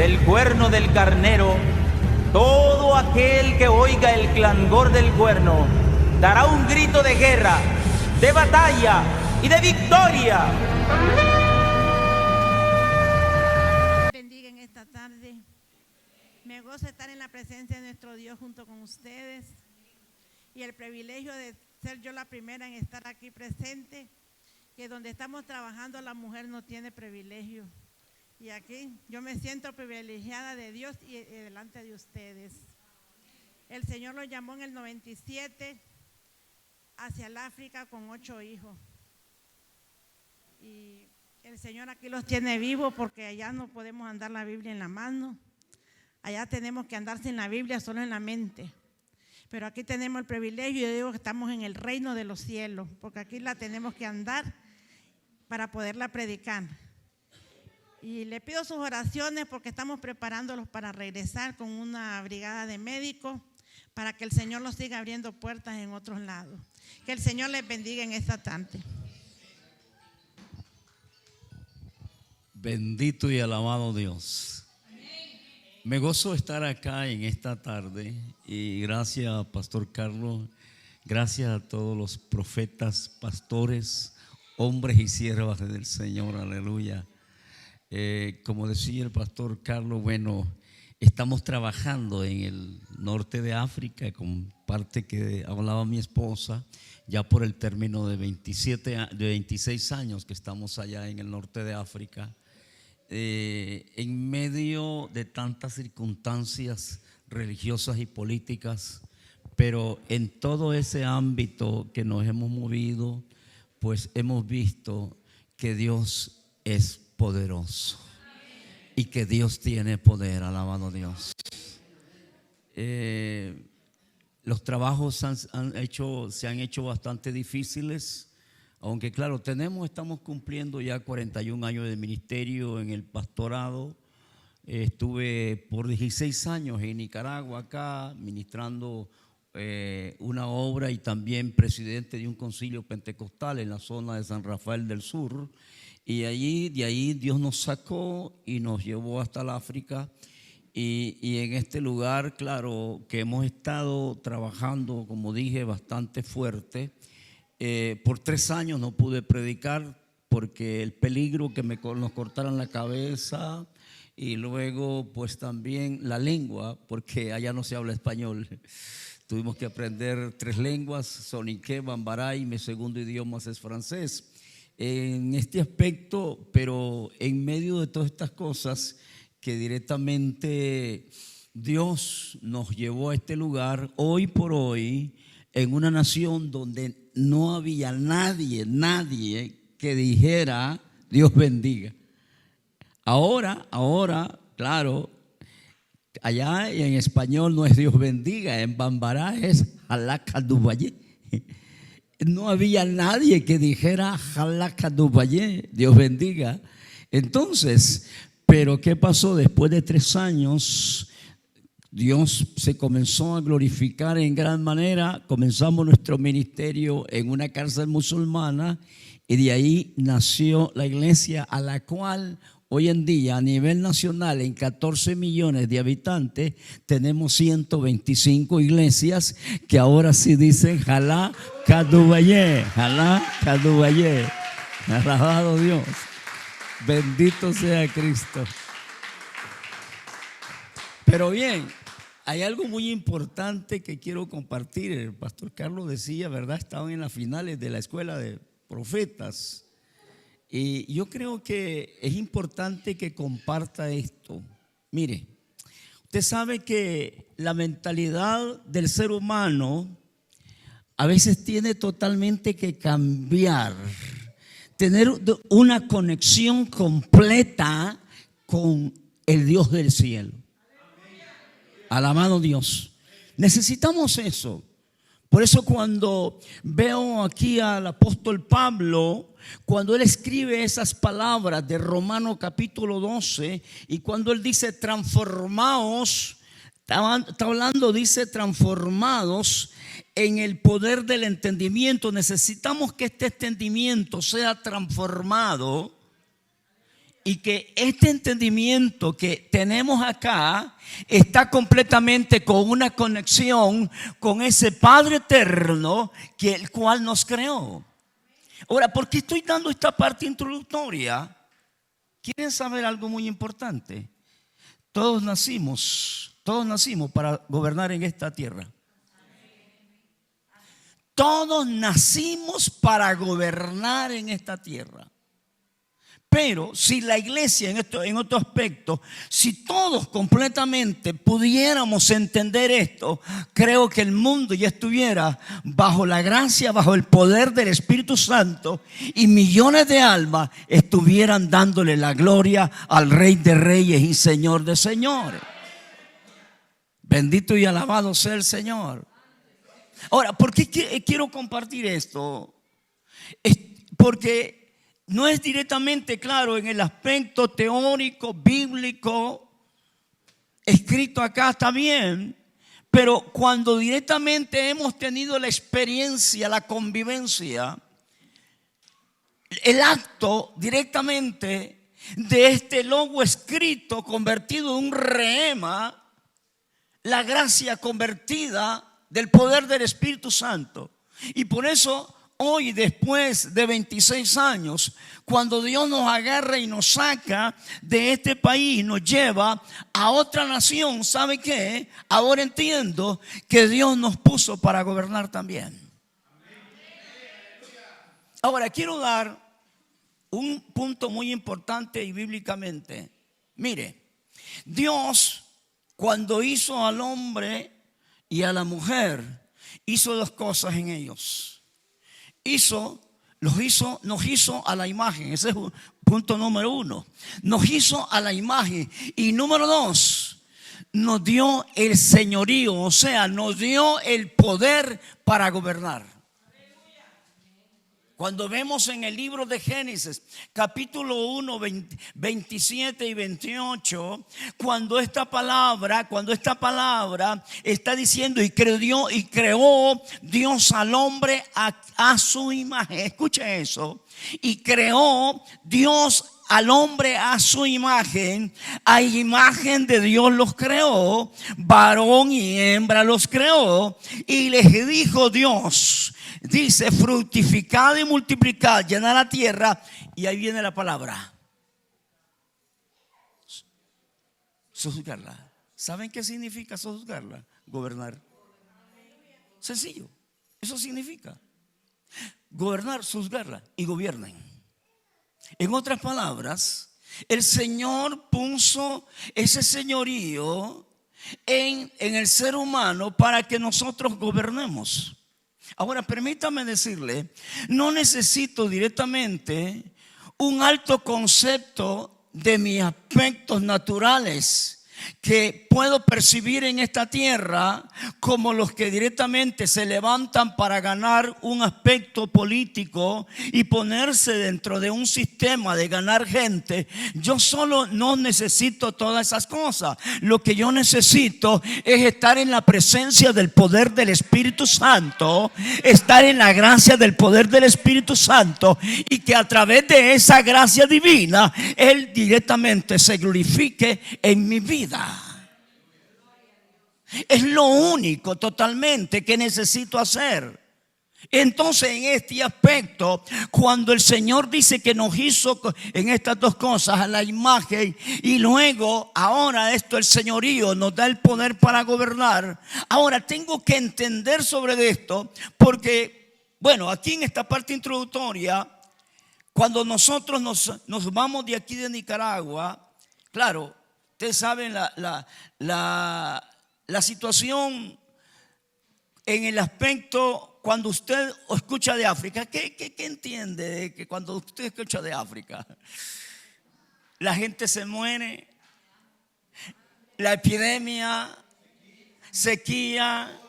del cuerno del carnero, todo aquel que oiga el clangor del cuerno dará un grito de guerra, de batalla y de victoria. Bendiga en esta tarde. Me gozo estar en la presencia de nuestro Dios junto con ustedes y el privilegio de ser yo la primera en estar aquí presente, que donde estamos trabajando la mujer no tiene privilegio. Y aquí yo me siento privilegiada de Dios y delante de ustedes. El Señor los llamó en el 97 hacia el África con 8 hijos. Y el Señor aquí los tiene vivos porque allá no podemos andar la Biblia en la mano. Allá tenemos que andar sin la Biblia, solo en la mente. Pero aquí tenemos el privilegio, yo digo que estamos en el reino de los cielos, porque aquí la tenemos que andar para poderla predicar. Y le pido sus oraciones porque estamos preparándolos para regresar con una brigada de médicos para que el Señor los siga abriendo puertas en otros lados. Que el Señor les bendiga en esta tarde. Bendito y alabado Dios. Me gozo estar acá en esta tarde y gracias, Pastor Carlos, gracias a todos los profetas, pastores, hombres y siervas del Señor, aleluya. Como decía el Pastor Carlos, bueno, estamos trabajando en el norte de África con parte que hablaba mi esposa, ya por el término de 26 años que estamos allá en el norte de África. En medio de tantas circunstancias religiosas y políticas, pero en todo ese ámbito que nos hemos movido, pues hemos visto que Dios es poderoso y que Dios tiene poder, alabado Dios. Los trabajos se han hecho bastante difíciles. Aunque claro, estamos cumpliendo ya 41 años de ministerio en el pastorado. Estuve por 16 años en Nicaragua acá ministrando una obra y también presidente de un concilio pentecostal en la zona de San Rafael del Sur. Y de ahí Dios nos sacó y nos llevó hasta el África. Y en este lugar, claro, que hemos estado trabajando, como dije, bastante fuerte. Por 3 años no pude predicar porque el peligro que nos cortaran la cabeza y luego pues también la lengua, porque allá no se habla español. Tuvimos que aprender 3 lenguas, soniqué, bambara, y mi segundo idioma es francés. En este aspecto, pero en medio de todas estas cosas que directamente Dios nos llevó a este lugar, hoy por hoy, en una nación donde no había nadie que dijera Dios bendiga. Ahora, claro, allá en español no es Dios bendiga, en bambara es Halakadubaye. No había nadie que dijera Halakadubaye, Dios bendiga. Entonces, pero ¿qué pasó? Después de 3 años, Dios se comenzó a glorificar en gran manera. Comenzamos nuestro ministerio en una cárcel musulmana y de ahí nació la iglesia a la cual hoy en día a nivel nacional en 14 millones de habitantes tenemos 125 iglesias que ahora sí dicen Jalá Kadubaye, Jalá Kadubaye. Alabado Dios, bendito sea Cristo. Pero bien, hay algo muy importante que quiero compartir. El pastor Carlos decía, ¿verdad? Estaban en las finales de la escuela de profetas. Y yo creo que es importante que comparta esto. Mire, usted sabe que la mentalidad del ser humano a veces tiene totalmente que cambiar. Tener una conexión completa con el Dios del cielo. Alabado Dios. Necesitamos eso. Por eso cuando veo aquí al apóstol Pablo, cuando él escribe esas palabras de Romanos capítulo 12, y cuando él dice transformaos, está hablando, dice transformados en el poder del entendimiento. Necesitamos que este entendimiento sea transformado Y que este entendimiento que tenemos acá está completamente con una conexión con ese Padre eterno que el cual nos creó. Ahora, ¿por qué estoy dando esta parte introductoria? ¿Quieren saber algo muy importante? Todos nacimos para gobernar en esta tierra. Todos nacimos para gobernar en esta tierra. Pero si la iglesia en otro aspecto, si todos completamente pudiéramos entender esto, creo que el mundo ya estuviera bajo la gracia, bajo el poder del Espíritu Santo, y millones de almas estuvieran dándole la gloria al Rey de Reyes y Señor de Señores. Bendito y alabado sea el Señor. Ahora, ¿por qué quiero compartir esto? Porque no es directamente claro en el aspecto teórico, bíblico, escrito acá está bien, pero cuando directamente hemos tenido la experiencia, la convivencia, el acto directamente de este logo escrito convertido en un rema, la gracia convertida del poder del Espíritu Santo. Y por eso hoy, después de 26 años, cuando Dios nos agarra y nos saca de este país, nos lleva a otra nación, ¿sabe qué? Ahora entiendo que Dios nos puso para gobernar también. Ahora quiero dar un punto muy importante y bíblicamente. Mire, Dios cuando hizo al hombre y a la mujer, hizo dos cosas en ellos. Nos hizo a la imagen. Ese es punto número uno. Nos hizo a la imagen. Y número dos, nos dio el señorío, o sea, nos dio el poder para gobernar. Cuando vemos en el libro de Génesis, capítulo 1, 27 y 28, cuando esta palabra está diciendo y creó Dios al hombre a su imagen. Escuche eso. Y creó Dios al hombre a su imagen, a imagen de Dios los creó, varón y hembra los creó, y les dijo Dios, dice, fructificad y multiplicad, llenad la tierra, y ahí viene la palabra, sojuzgarla. ¿Saben qué significa sojuzgarla? Gobernar. Sencillo, eso significa gobernar, sojuzgarla y gobiernen. En otras palabras, el Señor puso ese señorío en el ser humano para que nosotros gobernemos. Ahora, permítame decirle, no necesito directamente un alto concepto de mis aspectos naturales que puedo percibir en esta tierra como los que directamente se levantan para ganar un aspecto político y ponerse dentro de un sistema de ganar gente. Yo solo no necesito todas esas cosas. Lo que yo necesito es estar en la presencia del poder del Espíritu Santo, estar en la gracia del poder del Espíritu Santo, y que a través de esa gracia divina Él directamente se glorifique en mi vida. Es lo único totalmente que necesito hacer. Entonces, en este aspecto, cuando el Señor dice que nos hizo en estas dos cosas a la imagen, y luego ahora el señorío nos da el poder para gobernar, ahora tengo que entender sobre esto, porque bueno, aquí en esta parte introductoria, cuando nosotros nos vamos de aquí de Nicaragua, claro, ustedes saben la situación en el aspecto cuando usted escucha de África. ¿Qué entiende de que cuando usted escucha de África? La gente se muere, la epidemia, sequía,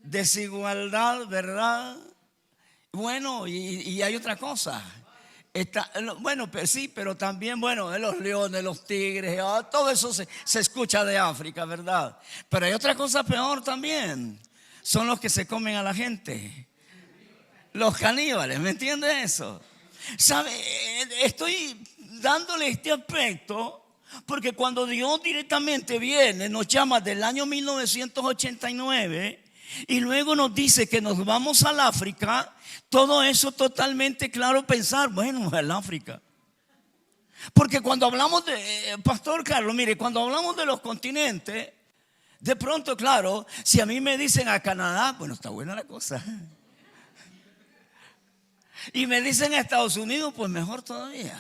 desigualdad, ¿verdad? Bueno, y hay otra cosa. Bueno, sí, pero también, bueno, los leones, los tigres, todo eso se escucha de África, ¿verdad? Pero hay otra cosa peor también. Son los que se comen a la gente. Los caníbales, ¿me entiende eso? ¿Sabe? Estoy dándole este aspecto porque cuando Dios directamente viene, nos llama del año 1989 y luego nos dice que nos vamos al África, todo eso totalmente claro pensar, bueno, al África. Porque cuando hablamos de, Pastor Carlos, mire, cuando hablamos de los continentes, de pronto, claro, si a mí me dicen a Canadá, bueno, está buena la cosa. Y me dicen a Estados Unidos, pues mejor todavía.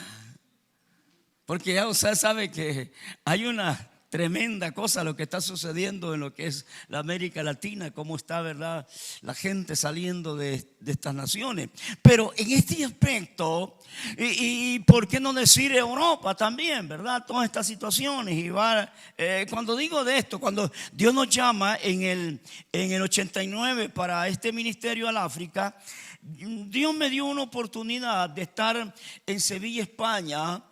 Porque ya usted sabe que hay una tremenda cosa lo que está sucediendo en lo que es la América Latina, cómo está, ¿verdad?, la gente saliendo de estas naciones. Pero en este aspecto, y por qué no decir Europa también, ¿verdad?, todas estas situaciones. Y cuando digo de esto, cuando Dios nos llama en el 89 para este ministerio al África, Dios me dio una oportunidad de estar en Sevilla, España.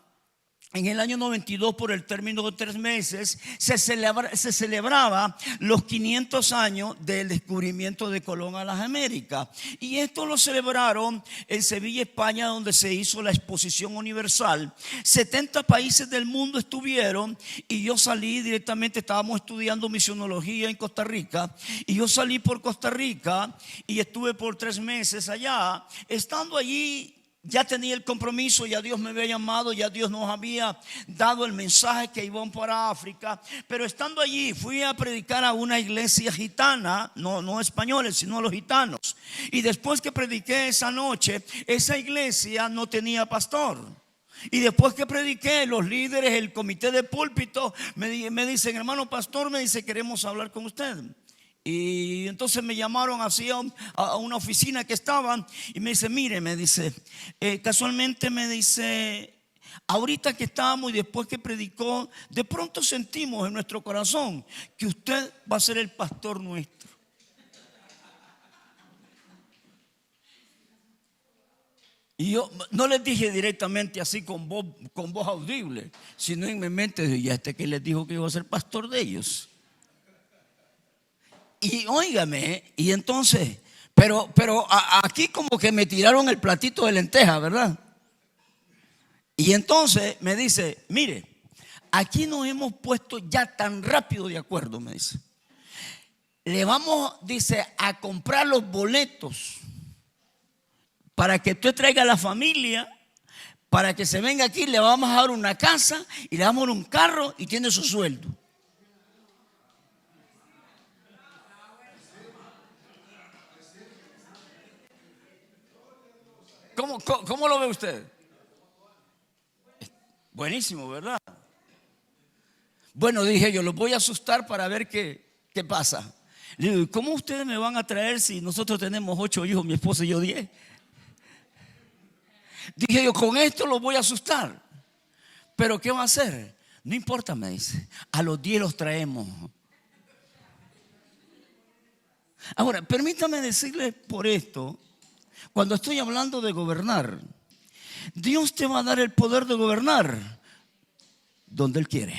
En el año 92, por el término de 3 meses, se celebraba los 500 años del descubrimiento de Colón a las Américas. Y esto lo celebraron en Sevilla, España, donde se hizo la exposición universal. 70 países del mundo estuvieron y yo salí directamente, estábamos estudiando misionología en Costa Rica. Y yo salí por Costa Rica y estuve por 3 meses allá. Estando allí, ya tenía el compromiso, ya Dios me había llamado, ya Dios nos había dado el mensaje que iban para África. Pero estando allí fui a predicar a una iglesia gitana, no españoles, sino los gitanos. Y después que prediqué esa noche, esa iglesia no tenía pastor. Y después que prediqué, los líderes, el comité de púlpito me dicen, hermano pastor, me dice, queremos hablar con usted. Y entonces me llamaron así a una oficina que estaban y me dice, mire, me dice, casualmente me dice, ahorita que estábamos y después que predicó, de pronto sentimos en nuestro corazón que usted va a ser el pastor nuestro. Y yo no les dije directamente así con voz audible, sino en mi mente, y que les dijo que iba a ser pastor de ellos. Y óigame, y entonces, pero aquí como que me tiraron el platito de lenteja, ¿verdad? Y entonces me dice, mire, aquí nos hemos puesto ya tan rápido de acuerdo, me dice. Le vamos, dice, a comprar los boletos para que usted traiga a la familia, para que se venga aquí, le vamos a dar una casa y le damos un carro y tiene su sueldo. ¿Cómo lo ve usted? Buenísimo, ¿verdad? Bueno, dije yo, los voy a asustar para ver qué pasa. Le digo, ¿cómo ustedes me van a traer si nosotros tenemos 8 hijos, mi esposa y yo 10? Dije yo, con esto los voy a asustar. ¿Pero qué va a hacer? No importa, me dice, a los 10 los traemos. Ahora, permítame decirles por esto. Cuando estoy hablando de gobernar, Dios te va a dar el poder de gobernar donde Él quiere.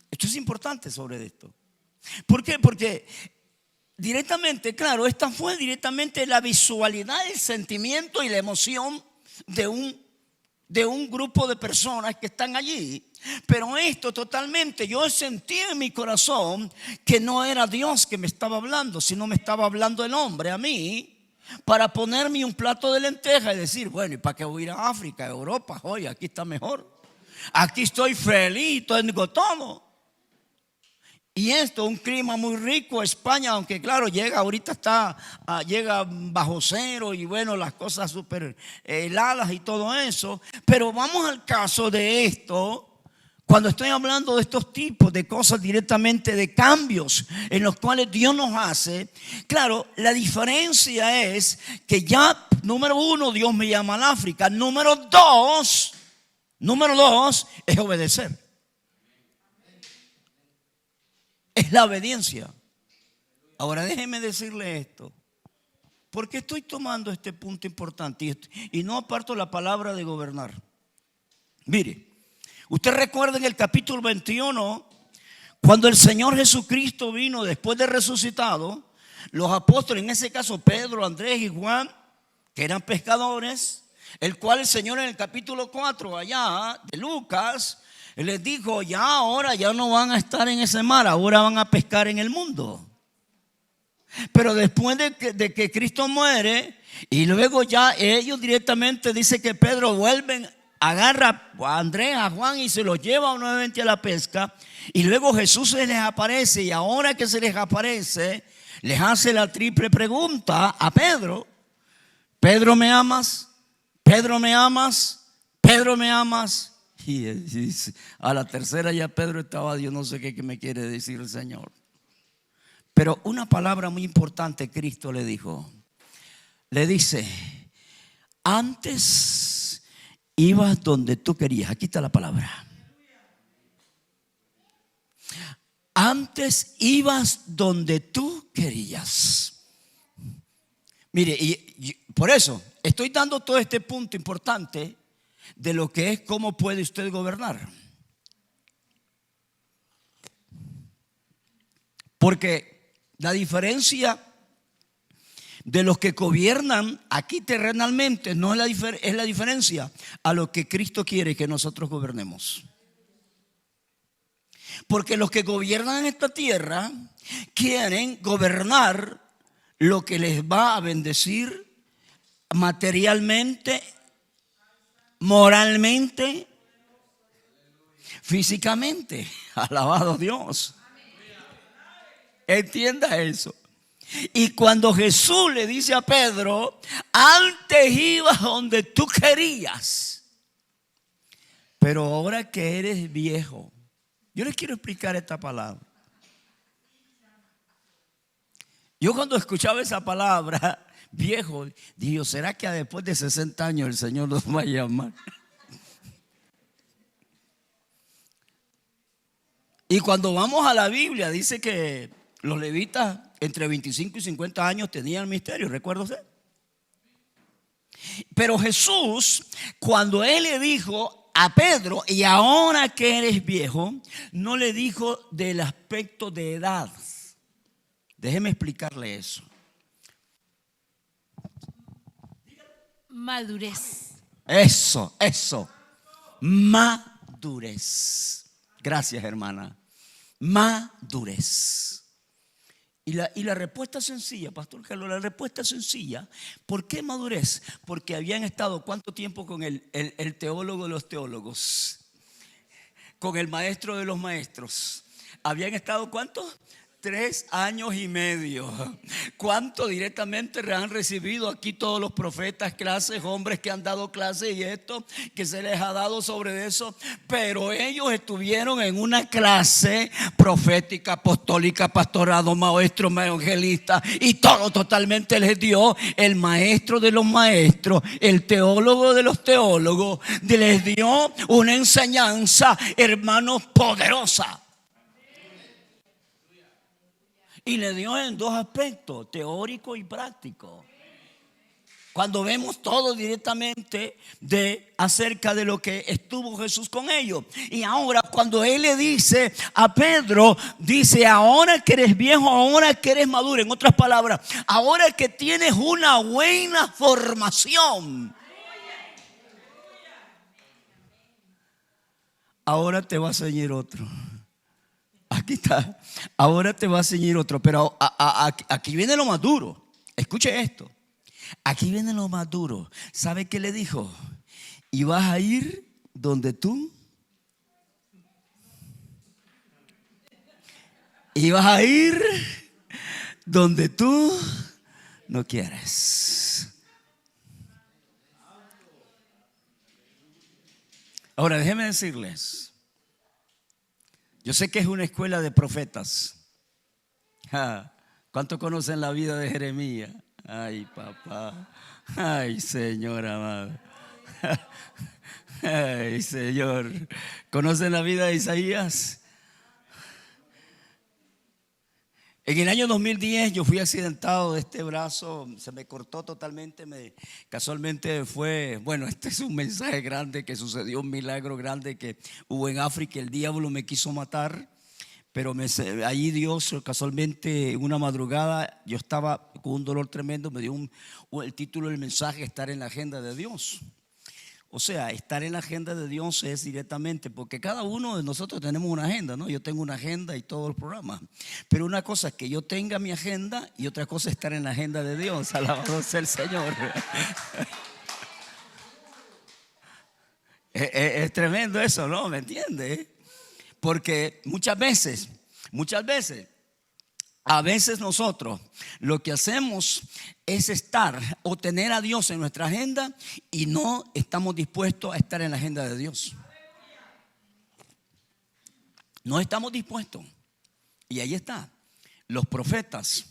Esto es importante sobre esto. ¿Por qué? Porque directamente, claro, esta fue directamente la visualidad, el sentimiento y la emoción de un grupo de personas que están allí. Pero esto totalmente, yo sentí en mi corazón que no era Dios que me estaba hablando, sino me estaba hablando el hombre a mí, para ponerme un plato de lenteja y decir, bueno, ¿y para qué voy a ir a África, a Europa? Oye, aquí está mejor, aquí estoy feliz, tengo todo. Y esto, un clima muy rico, España, aunque claro, llega bajo cero y bueno, las cosas súper heladas y todo eso. Pero vamos al caso de esto, cuando estoy hablando de estos tipos de cosas directamente, de cambios en los cuales Dios nos hace. Claro, la diferencia es que ya, número 1, Dios me llama al África. Número dos es obedecer. Es la obediencia. Ahora déjeme decirle esto. ¿Por qué estoy tomando este punto importante? Y no aparto la palabra de gobernar. Mire, usted recuerda en el capítulo 21, cuando el Señor Jesucristo vino después de resucitado, los apóstoles, en ese caso Pedro, Andrés y Juan, que eran pescadores, el cual el Señor en el capítulo 4 allá de Lucas les dijo: ya ahora ya no van a estar en ese mar, ahora van a pescar en el mundo. Pero después de que Cristo muere, y luego ya ellos directamente, dice que Pedro vuelven, agarra a Andrés, a Juan y se los lleva nuevamente a la pesca. Y luego Jesús se les aparece, y ahora que se les aparece, les hace la triple pregunta a Pedro: Pedro, ¿me amas? Pedro, ¿me amas? Pedro, ¿me amas? Y a la tercera ya Pedro estaba: yo no sé qué me quiere decir el Señor. Pero una palabra muy importante Cristo le dijo. Le dice: antes ibas donde tú querías. Aquí está la palabra. Antes ibas donde tú querías. Mire, y por eso estoy dando todo este punto importante de lo que es cómo puede usted gobernar. Porque la diferencia de los que gobiernan aquí terrenalmente no es la diferencia a lo que Cristo quiere que nosotros gobernemos. Porque los que gobiernan en esta tierra quieren gobernar lo que les va a bendecir materialmente, moralmente, físicamente. Alabado Dios. Entienda eso. Y cuando Jesús le dice a Pedro: antes ibas donde tú querías, pero ahora que eres viejo. Yo les quiero explicar esta palabra. Yo cuando escuchaba esa palabra, viejo, digo: ¿será que después de 60 años el Señor nos va a llamar? Y cuando vamos a la Biblia, dice que los levitas entre 25 y 50 años tenían el ministerio, ¿recuerda usted? Pero Jesús, cuando Él le dijo a Pedro: y ahora que eres viejo, no le dijo del aspecto de edad. Déjeme explicarle eso. Madurez. Eso. Madurez. Gracias, hermana. Madurez. Y la respuesta sencilla, Pastor Carlos, la respuesta sencilla. ¿Por qué madurez? Porque habían estado ¿cuánto tiempo con el teólogo de los teólogos? Con el maestro de los maestros. ¿Habían estado cuánto? 3 años y medio. ¿Cuánto directamente han recibido aquí todos los profetas, clases, hombres que han dado clases y esto que se les ha dado sobre eso? Pero ellos estuvieron en una clase profética, apostólica, pastorado, maestro, evangelista, y todo totalmente les dio el maestro de los maestros, el teólogo de los teólogos. Les dio una enseñanza, hermanos, poderosa. Y le dio en 2 aspectos, teórico y práctico. Cuando vemos todo directamente acerca de lo que estuvo Jesús con ellos. Y ahora cuando Él le dice a Pedro, dice: ahora que eres viejo, ahora que eres maduro. En otras palabras, ahora que tienes una buena formación, ahora te va a ceñir otro. Aquí está. Ahora te va a ceñir otro. Pero aquí viene lo más duro. Escuche esto. Aquí viene lo más duro. ¿Sabe qué le dijo? Y vas a ir donde tú. Y vas a ir donde tú no quieres. Ahora déjenme decirles. Yo sé que es una escuela de profetas. ¿Cuántos conocen la vida de Jeremías? Ay, papá. Ay, Señor amado. Ay, Señor. ¿Conocen la vida de Isaías? En el año 2010 yo fui accidentado de este brazo, se me cortó totalmente, casualmente fue, bueno, este es un mensaje grande que sucedió, un milagro grande que hubo en África. El diablo me quiso matar, Pero ahí Dios casualmente una madrugada yo estaba con un dolor tremendo, me dio el título del mensaje: estar en la agenda de Dios. O sea, estar en la agenda de Dios es directamente, porque cada uno de nosotros tenemos una agenda, ¿no? Yo tengo una agenda y todo el programa. Pero una cosa es que yo tenga mi agenda y otra cosa es estar en la agenda de Dios. Alabado sea el Señor. Es tremendo eso, ¿no? ¿Me entiendes? Porque muchas veces, a veces nosotros lo que hacemos es estar o tener a Dios en nuestra agenda y no estamos dispuestos a estar en la agenda de Dios. No estamos dispuestos. Y ahí está. Los profetas,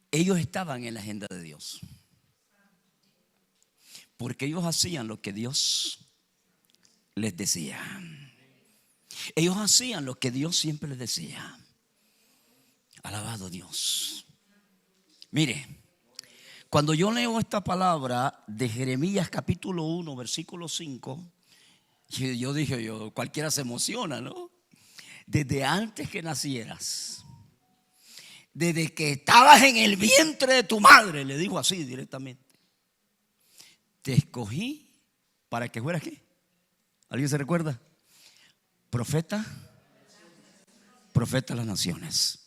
ellos estaban en la agenda de Dios, porque ellos hacían lo que Dios les decía. Ellos hacían lo que Dios siempre les decía. Alabado Dios. Mire, cuando yo leo esta palabra de Jeremías capítulo 1 versículo 5, yo dije, cualquiera se emociona, ¿no? Desde antes que nacieras, desde que estabas en el vientre de tu madre, le dijo así directamente, te escogí para que fueras ¿qué? ¿Alguien se recuerda? Profeta de las naciones.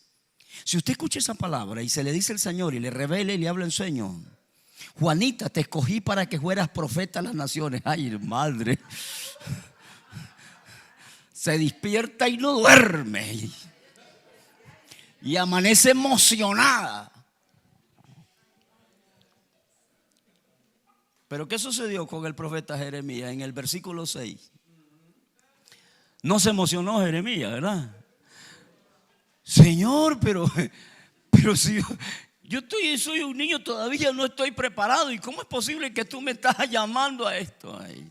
Si usted escucha esa palabra y se le dice al Señor y le revela y le habla en sueño: Juanita, te escogí para que fueras profeta de las naciones. Ay, madre, se despierta y no duerme y amanece emocionada. Pero ¿qué sucedió con el profeta Jeremías en el versículo 6? No se emocionó Jeremías, ¿verdad? Señor, pero si yo soy un niño, todavía no estoy preparado. ¿Y cómo es posible que tú me estás llamando a esto? Ay,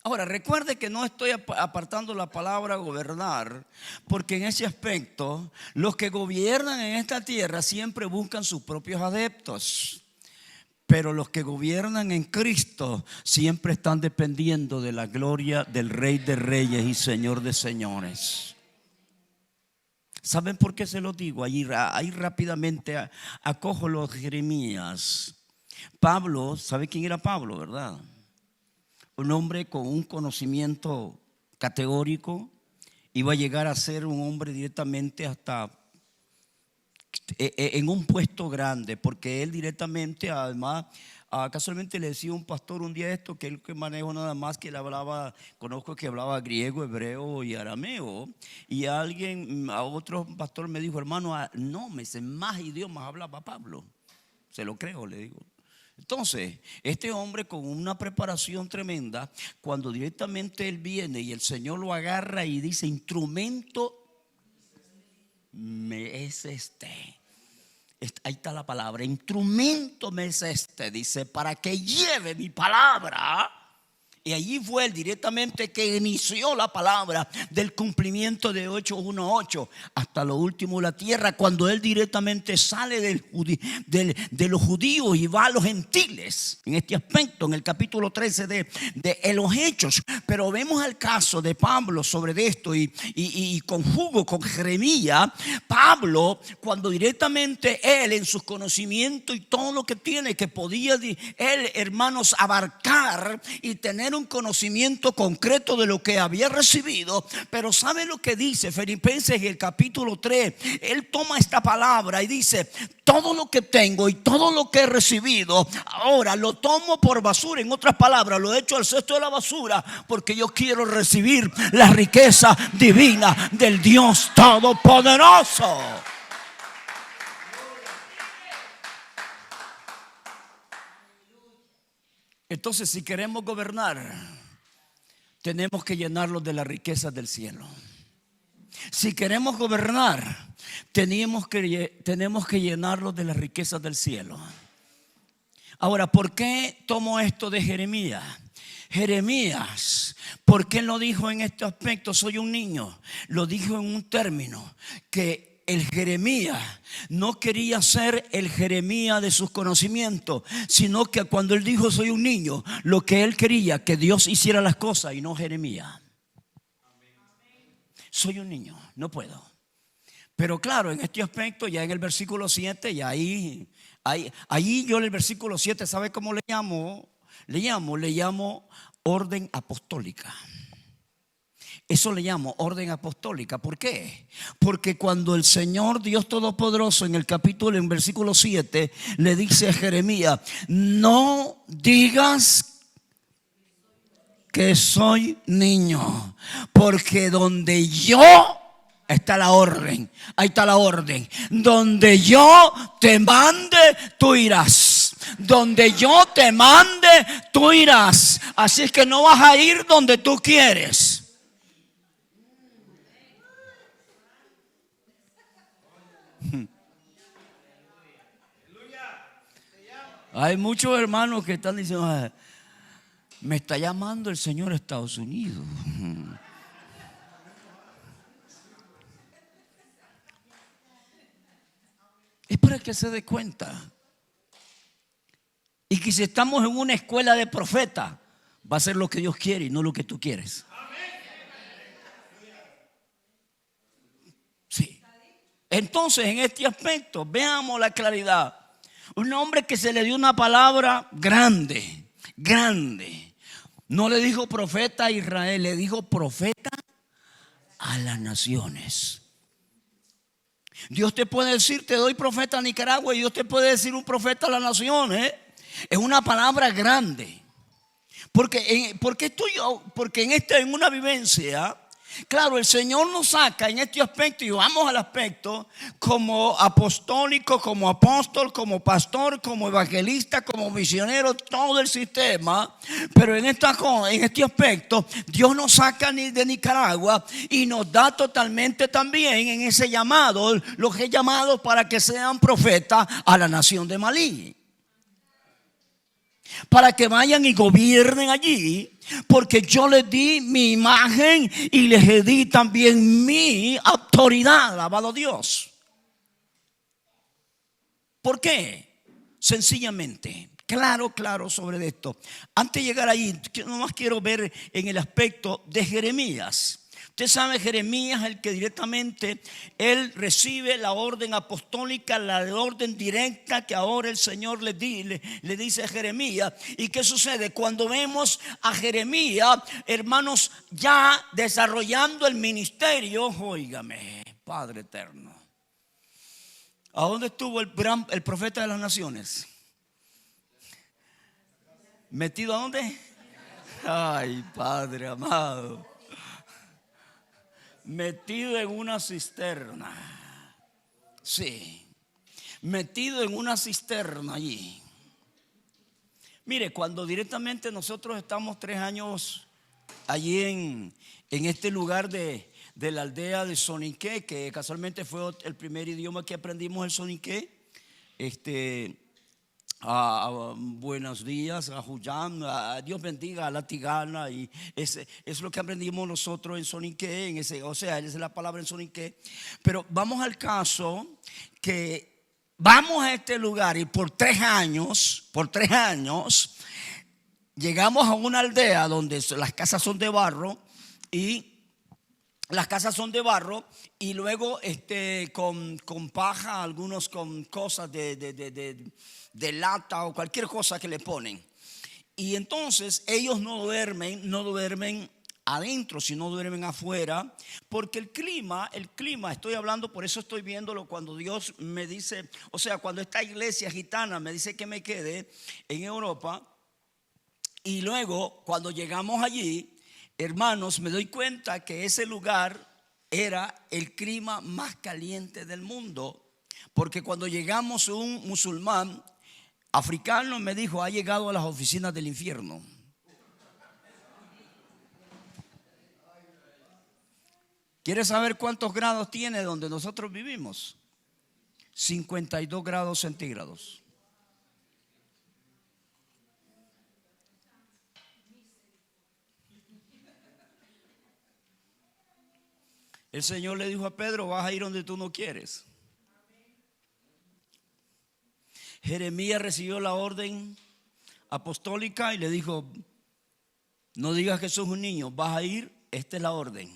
ahora, recuerde que no estoy apartando la palabra gobernar, porque en ese aspecto los que gobiernan en esta tierra siempre buscan sus propios adeptos. Pero los que gobiernan en Cristo siempre están dependiendo de la gloria del Rey de Reyes y Señor de Señores. ¿Saben por qué se lo digo? Ahí rápidamente acojo los Jeremías. Pablo, ¿sabe quién era Pablo, verdad? Un hombre con un conocimiento categórico. Iba a llegar a ser un hombre directamente hasta en un puesto grande, porque él directamente, además, casualmente le decía un pastor un día esto, que él que manejo nada más que él hablaba, conozco que hablaba griego, hebreo y arameo, y a otro pastor me dijo: hermano, no, me sé más idiomas hablaba Pablo. Se lo creo, le digo. Entonces, este hombre con una preparación tremenda, cuando directamente él viene y el Señor lo agarra y dice: instrumento me es este. Ahí está la palabra, instrumento me es este, dice, para que lleve mi palabra. Y allí fue él directamente que inició la palabra del cumplimiento de 8:1:8 hasta lo último de la tierra, cuando él directamente sale de los judíos y va a los gentiles. En este aspecto, en el capítulo 13 de los Hechos. Pero vemos el caso de Pablo sobre esto y conjugo con Jeremías. Pablo, cuando directamente él en sus conocimientos y todo lo que tiene, que podía él, hermanos, abarcar y tener un conocimiento concreto de lo que había recibido. Pero ¿sabe lo que dice Filipenses en el capítulo 3? Él toma esta palabra y dice: todo lo que tengo y todo lo que he recibido, ahora lo tomo por basura. En otras palabras, lo he hecho al cesto de la basura, porque yo quiero recibir la riqueza divina del Dios Todopoderoso. Entonces, si queremos gobernar, tenemos que llenarlos de las riquezas del cielo. Si queremos gobernar, tenemos que llenarlos de las riquezas del cielo. Ahora, ¿por qué tomo esto de Jeremías? Jeremías, ¿por qué lo dijo en este aspecto? Soy un niño. Lo dijo en un término que el Jeremías no quería ser el Jeremías de sus conocimientos, sino que cuando él dijo soy un niño, lo que él quería, que Dios hiciera las cosas y no Jeremías. soy un niño, no puedo. Pero claro, en este aspecto, ya en el versículo 7, y ahí yo en el versículo 7, ¿sabe cómo le llamo? Le llamo orden apostólica. Eso le llamo orden apostólica. ¿Por qué? Porque cuando el Señor Dios Todopoderoso en versículo 7, le dice a Jeremías: no digas que soy niño, porque donde yo está la orden. Ahí está la orden. Donde yo te mande, tú irás. Donde yo te mande, tú irás. Así es que no vas a ir donde tú quieres. Hay muchos hermanos que están diciendo: me está llamando el Señor a Estados Unidos. Es para que se dé cuenta. Y que si estamos en una escuela de profetas, va a ser lo que Dios quiere y no lo que tú quieres. Sí. Entonces, en este aspecto, veamos la claridad. Un hombre que se le dio una palabra grande. No le dijo profeta a Israel, le dijo profeta a las naciones. Dios te puede decir: te doy profeta a Nicaragua, y Dios te puede decir un profeta a las naciones. Es una palabra grande. Porque en una vivencia, claro, el Señor nos saca en este aspecto, y vamos al aspecto como apostólico, como apóstol, como pastor, como evangelista, como misionero, todo el sistema. Pero en este aspecto, Dios nos saca de Nicaragua y nos da totalmente también en ese llamado, los que he llamado para que sean profetas a la nación de Malí, para que vayan y gobiernen allí, porque yo les di mi imagen y les di también mi autoridad. Alabado Dios. ¿Por qué? Sencillamente, claro sobre esto. Antes de llegar ahí, nomás quiero ver en el aspecto de Jeremías. Usted sabe, Jeremías, el que directamente él recibe la orden apostólica, la orden directa que ahora el Señor le dice a Jeremías. ¿Y qué sucede? Cuando vemos a Jeremías, hermanos, ya desarrollando el ministerio, óigame, Padre eterno, ¿a dónde estuvo el profeta de las naciones? ¿Metido a dónde? Ay, Padre amado. Metido en una cisterna. Sí, metido en una cisterna allí. Mire, cuando directamente nosotros estamos 3 años allí en este lugar de la aldea de Soniqué, que casualmente fue el primer idioma que aprendimos, el Soniqué. Buenos días, a Huyán, Dios bendiga, a la Tigana, y es lo que aprendimos nosotros en Soniqué, o sea, esa es la palabra en Soniqué. Pero vamos al caso que vamos a este lugar y por 3 años llegamos a una aldea donde las casas son de barro y luego con paja, algunos con cosas de lata o cualquier cosa que le ponen. Y entonces ellos no duermen adentro, sino duermen afuera, porque el clima, estoy hablando, por eso estoy viéndolo cuando Dios me dice, o sea, cuando esta iglesia gitana me dice que me quede en Europa. Y luego cuando llegamos allí, hermanos, me doy cuenta que ese lugar era el clima más caliente del mundo, porque cuando llegamos, un musulmán africano me dijo: ha llegado a las oficinas del infierno. ¿Quieres saber cuántos grados tiene donde nosotros vivimos? 52 grados centígrados. El Señor le dijo a Pedro: vas a ir donde tú no quieres. Jeremías recibió la orden apostólica y le dijo: no digas que sos un niño, vas a ir, esta es la orden.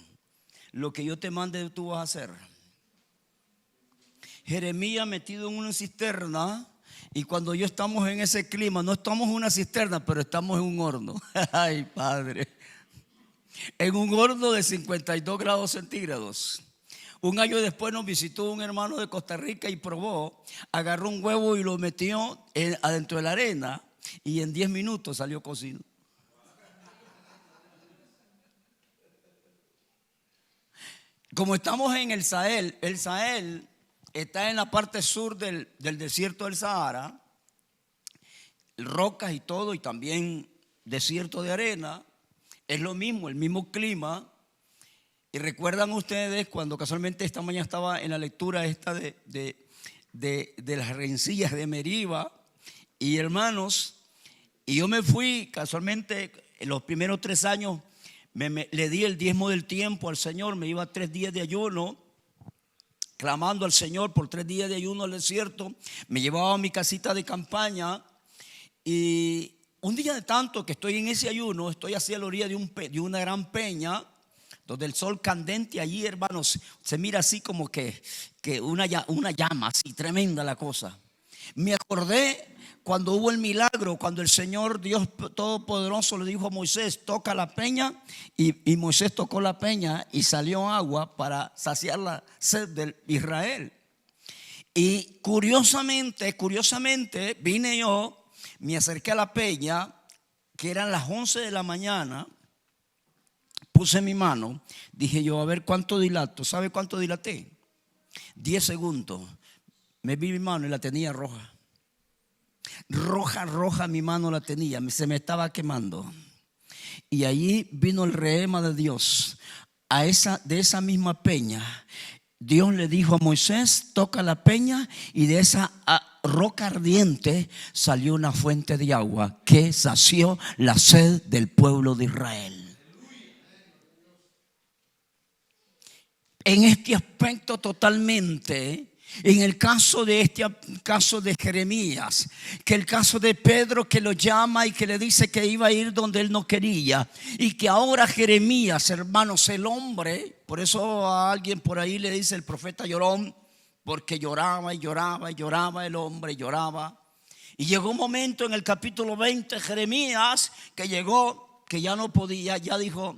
lo que yo te mande tú vas a hacer. Jeremías metido en una cisterna, y cuando yo estamos en ese clima, no estamos en una cisterna, pero estamos en un horno. Ay, Padre. En un horno de 52 grados centígrados. Un año después nos visitó un hermano de Costa Rica y probó, agarró un huevo y lo metió adentro de la arena, y en 10 minutos salió cocido. Como estamos en el Sahel está en la parte sur del desierto del Sahara, rocas y todo, y también desierto de arena. Es lo mismo, el mismo clima. Y recuerdan ustedes cuando casualmente esta mañana estaba en la lectura esta de las rencillas de Meriba, y hermanos, y yo me fui casualmente en los primeros 3 años. Le di el diezmo del tiempo al Señor. Me iba 3 días de ayuno, clamando al Señor por 3 días de ayuno al desierto. Me llevaba a mi casita de campaña, y un día de tanto que estoy en ese ayuno, estoy hacia la orilla de una gran peña, donde el sol candente allí, hermanos, se mira así como que una llama, así tremenda la cosa. Me acordé cuando hubo el milagro, cuando el Señor Dios Todopoderoso le dijo a Moisés: toca la peña, y Moisés tocó la peña y salió agua para saciar la sed de Israel. Y curiosamente vine yo, me acerqué a la peña, que eran las 11 de la mañana, puse mi mano, dije yo, a ver cuánto dilato. ¿Sabe cuánto dilaté? 10 segundos. Me vi mi mano y la tenía roja. Roja mi mano la tenía, se me estaba quemando. Y allí vino el rehema de Dios. De esa misma peña, Dios le dijo a Moisés: toca la peña, y de esa roca ardiente salió una fuente de agua que sació la sed del pueblo de Israel. En este aspecto totalmente, en el caso de Jeremías, que el caso de Pedro, que lo llama y que le dice que iba a ir donde él no quería, y que ahora Jeremías, hermanos, el hombre, por eso a alguien por ahí le dice el profeta llorón, porque lloraba y lloraba y lloraba el hombre, lloraba. Y llegó un momento en el capítulo 20, Jeremías, que llegó, que ya no podía, ya dijo: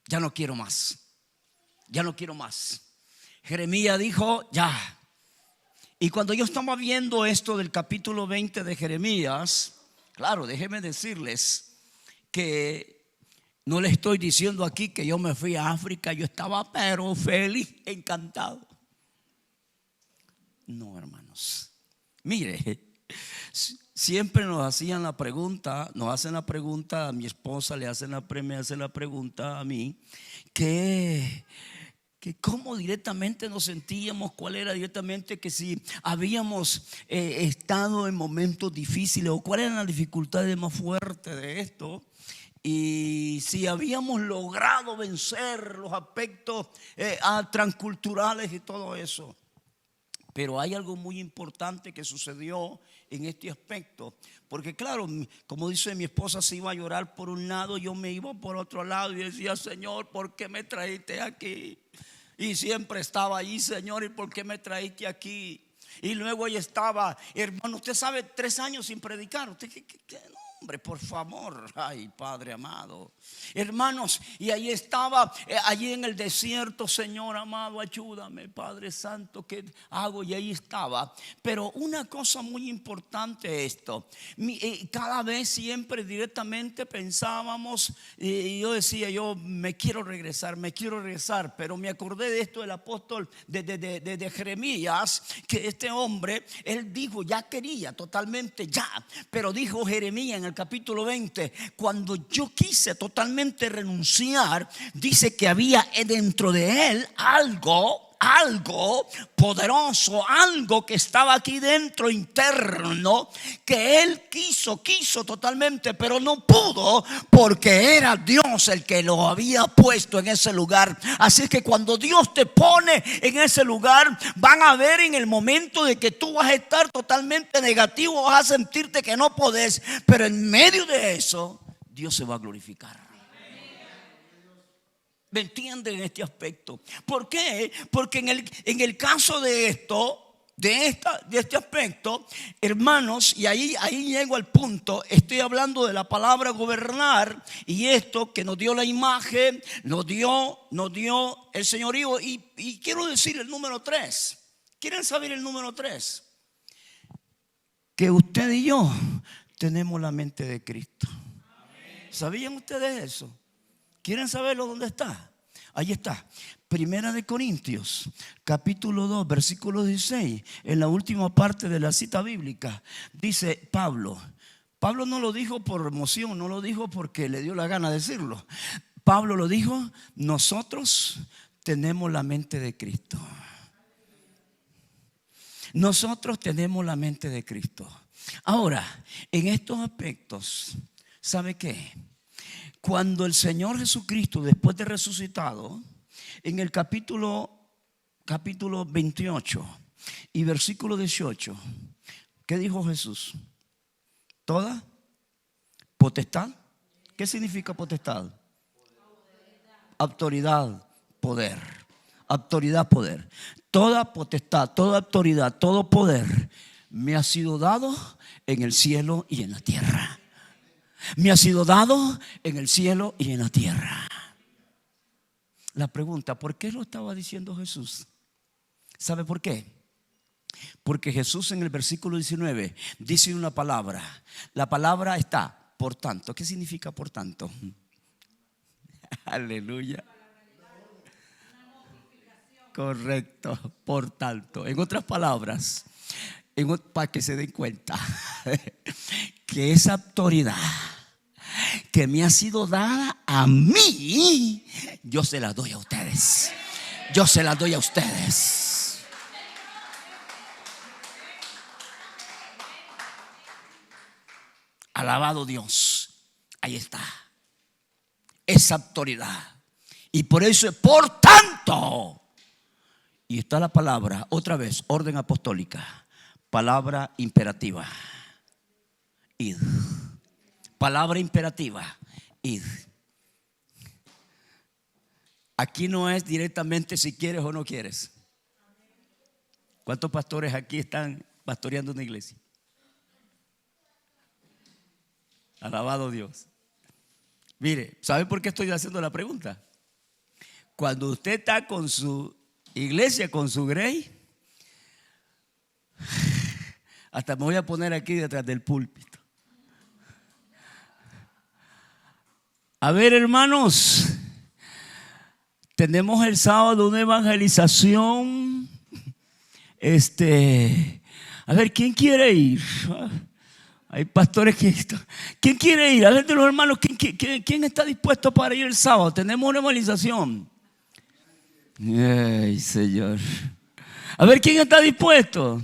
ya no quiero más. Ya no quiero más. Jeremías dijo: ya. Y cuando yo estaba viendo esto del capítulo 20 de Jeremías, claro, déjenme decirles que no le estoy diciendo aquí que yo me fui a África. Yo estaba pero feliz, encantado. No, hermanos. Mire, siempre nos hacen la pregunta, a mi esposa me hacen la pregunta a mí, que cómo directamente nos sentíamos, cuál era directamente, que si habíamos estado en momentos difíciles, o cuáles eran las dificultades más fuertes de esto, y si habíamos logrado vencer los aspectos transculturales y todo eso. Pero hay algo muy importante que sucedió en este aspecto, porque claro, como dice mi esposa, se iba a llorar por un lado, yo me iba por otro lado y decía: Señor, ¿por qué me trajiste aquí? Y siempre estaba ahí: Señor, ¿y por qué me trajiste aquí? Y luego ella estaba: hermano, usted sabe, 3 años sin predicar. ¿Usted qué? No, hombre, por favor. Ay, Padre amado. Hermanos, y ahí estaba, allí en el desierto: Señor amado, ayúdame, Padre Santo, ¿qué hago? Y ahí estaba. Pero una cosa muy importante esto, cada vez siempre directamente pensábamos, y yo decía: yo me quiero regresar, pero me acordé de esto del apóstol de Jeremías, que este hombre, él dijo, ya quería totalmente ya, pero dijo Jeremías en el capítulo 20: cuando yo quise totalmente renunciar, dice que había dentro de él algo poderoso, algo que estaba aquí dentro, interno, que él quiso totalmente, pero no pudo, porque era Dios el que lo había puesto en ese lugar. Así que cuando Dios te pone en ese lugar, van a ver en el momento de que tú vas a estar totalmente negativo, vas a sentirte que no podés, pero en medio de eso Dios se va a glorificar. ¿Me entienden en este aspecto? ¿Por qué? Porque en el caso de esto, de este aspecto, hermanos, y ahí llego al punto. Estoy hablando de la palabra gobernar, y esto que nos dio la imagen, nos dio el señorío. Y quiero decir el número 3. ¿Quieren saber el número 3? Que usted y yo tenemos la mente de Cristo. ¿Sabían ustedes eso? ¿Quieren saberlo? ¿Dónde está? Ahí está. Primera de Corintios, capítulo 2, versículo 16. En la última parte de la cita bíblica dice Pablo no lo dijo por emoción, no lo dijo porque le dio la gana de decirlo. Pablo lo dijo: nosotros tenemos la mente de Cristo. Nosotros tenemos la mente de Cristo. Ahora, en estos aspectos, ¿sabe qué? Cuando el Señor Jesucristo, después de resucitado, en el capítulo 28 y versículo 18, ¿qué dijo Jesús? Toda potestad. ¿Qué significa potestad? Autoridad, poder. Autoridad, poder. Toda potestad, toda autoridad, todo poder me ha sido dado en el cielo y en la tierra. Me ha sido dado en el cielo y en la tierra. La pregunta: ¿por qué lo estaba diciendo Jesús? ¿Sabe por qué? Porque Jesús en el versículo 19 dice una palabra. La palabra está, por tanto. ¿Qué significa por tanto? Aleluya. Correcto, por tanto. En otras palabras, para que se den cuenta que esa autoridad que me ha sido dada a mí, yo se la doy a ustedes. Yo se la doy a ustedes. Alabado Dios. Ahí está. Esa autoridad. Y por eso es por tanto. Y está la palabra, otra vez, orden apostólica. Palabra imperativa. Id. Palabra imperativa. Id. Aquí no es directamente si quieres o no quieres. ¿Cuántos pastores aquí están pastoreando una iglesia? Alabado Dios. Mire, ¿sabe por qué estoy haciendo la pregunta? Cuando usted está con su iglesia, con su grey, hasta me voy a poner aquí detrás del púlpito. A ver, hermanos, tenemos el sábado una evangelización. A ver, ¿quién quiere ir? Hay pastores que están. ¿Quién quiere ir? A ver, de los hermanos, ¿quién está dispuesto para ir el sábado? Tenemos una evangelización. Ay, Señor. A ver, ¿quién está dispuesto?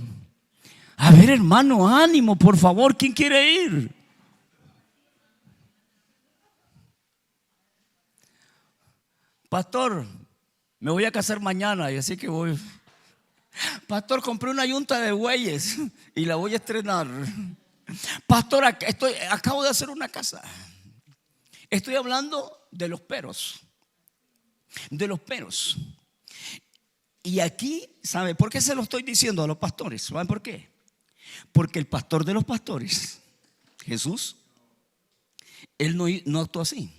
A ver, hermano, ánimo, por favor. ¿Quién quiere ir? Pastor, me voy a casar mañana y así que voy. Pastor, compré una yunta de bueyes y la voy a estrenar. Pastor, acabo de hacer una casa. Estoy hablando de los peros. De los peros. Y aquí, ¿sabe por qué se lo estoy diciendo a los pastores? ¿Saben por qué? Porque el pastor de los pastores, Jesús, él no actuó así.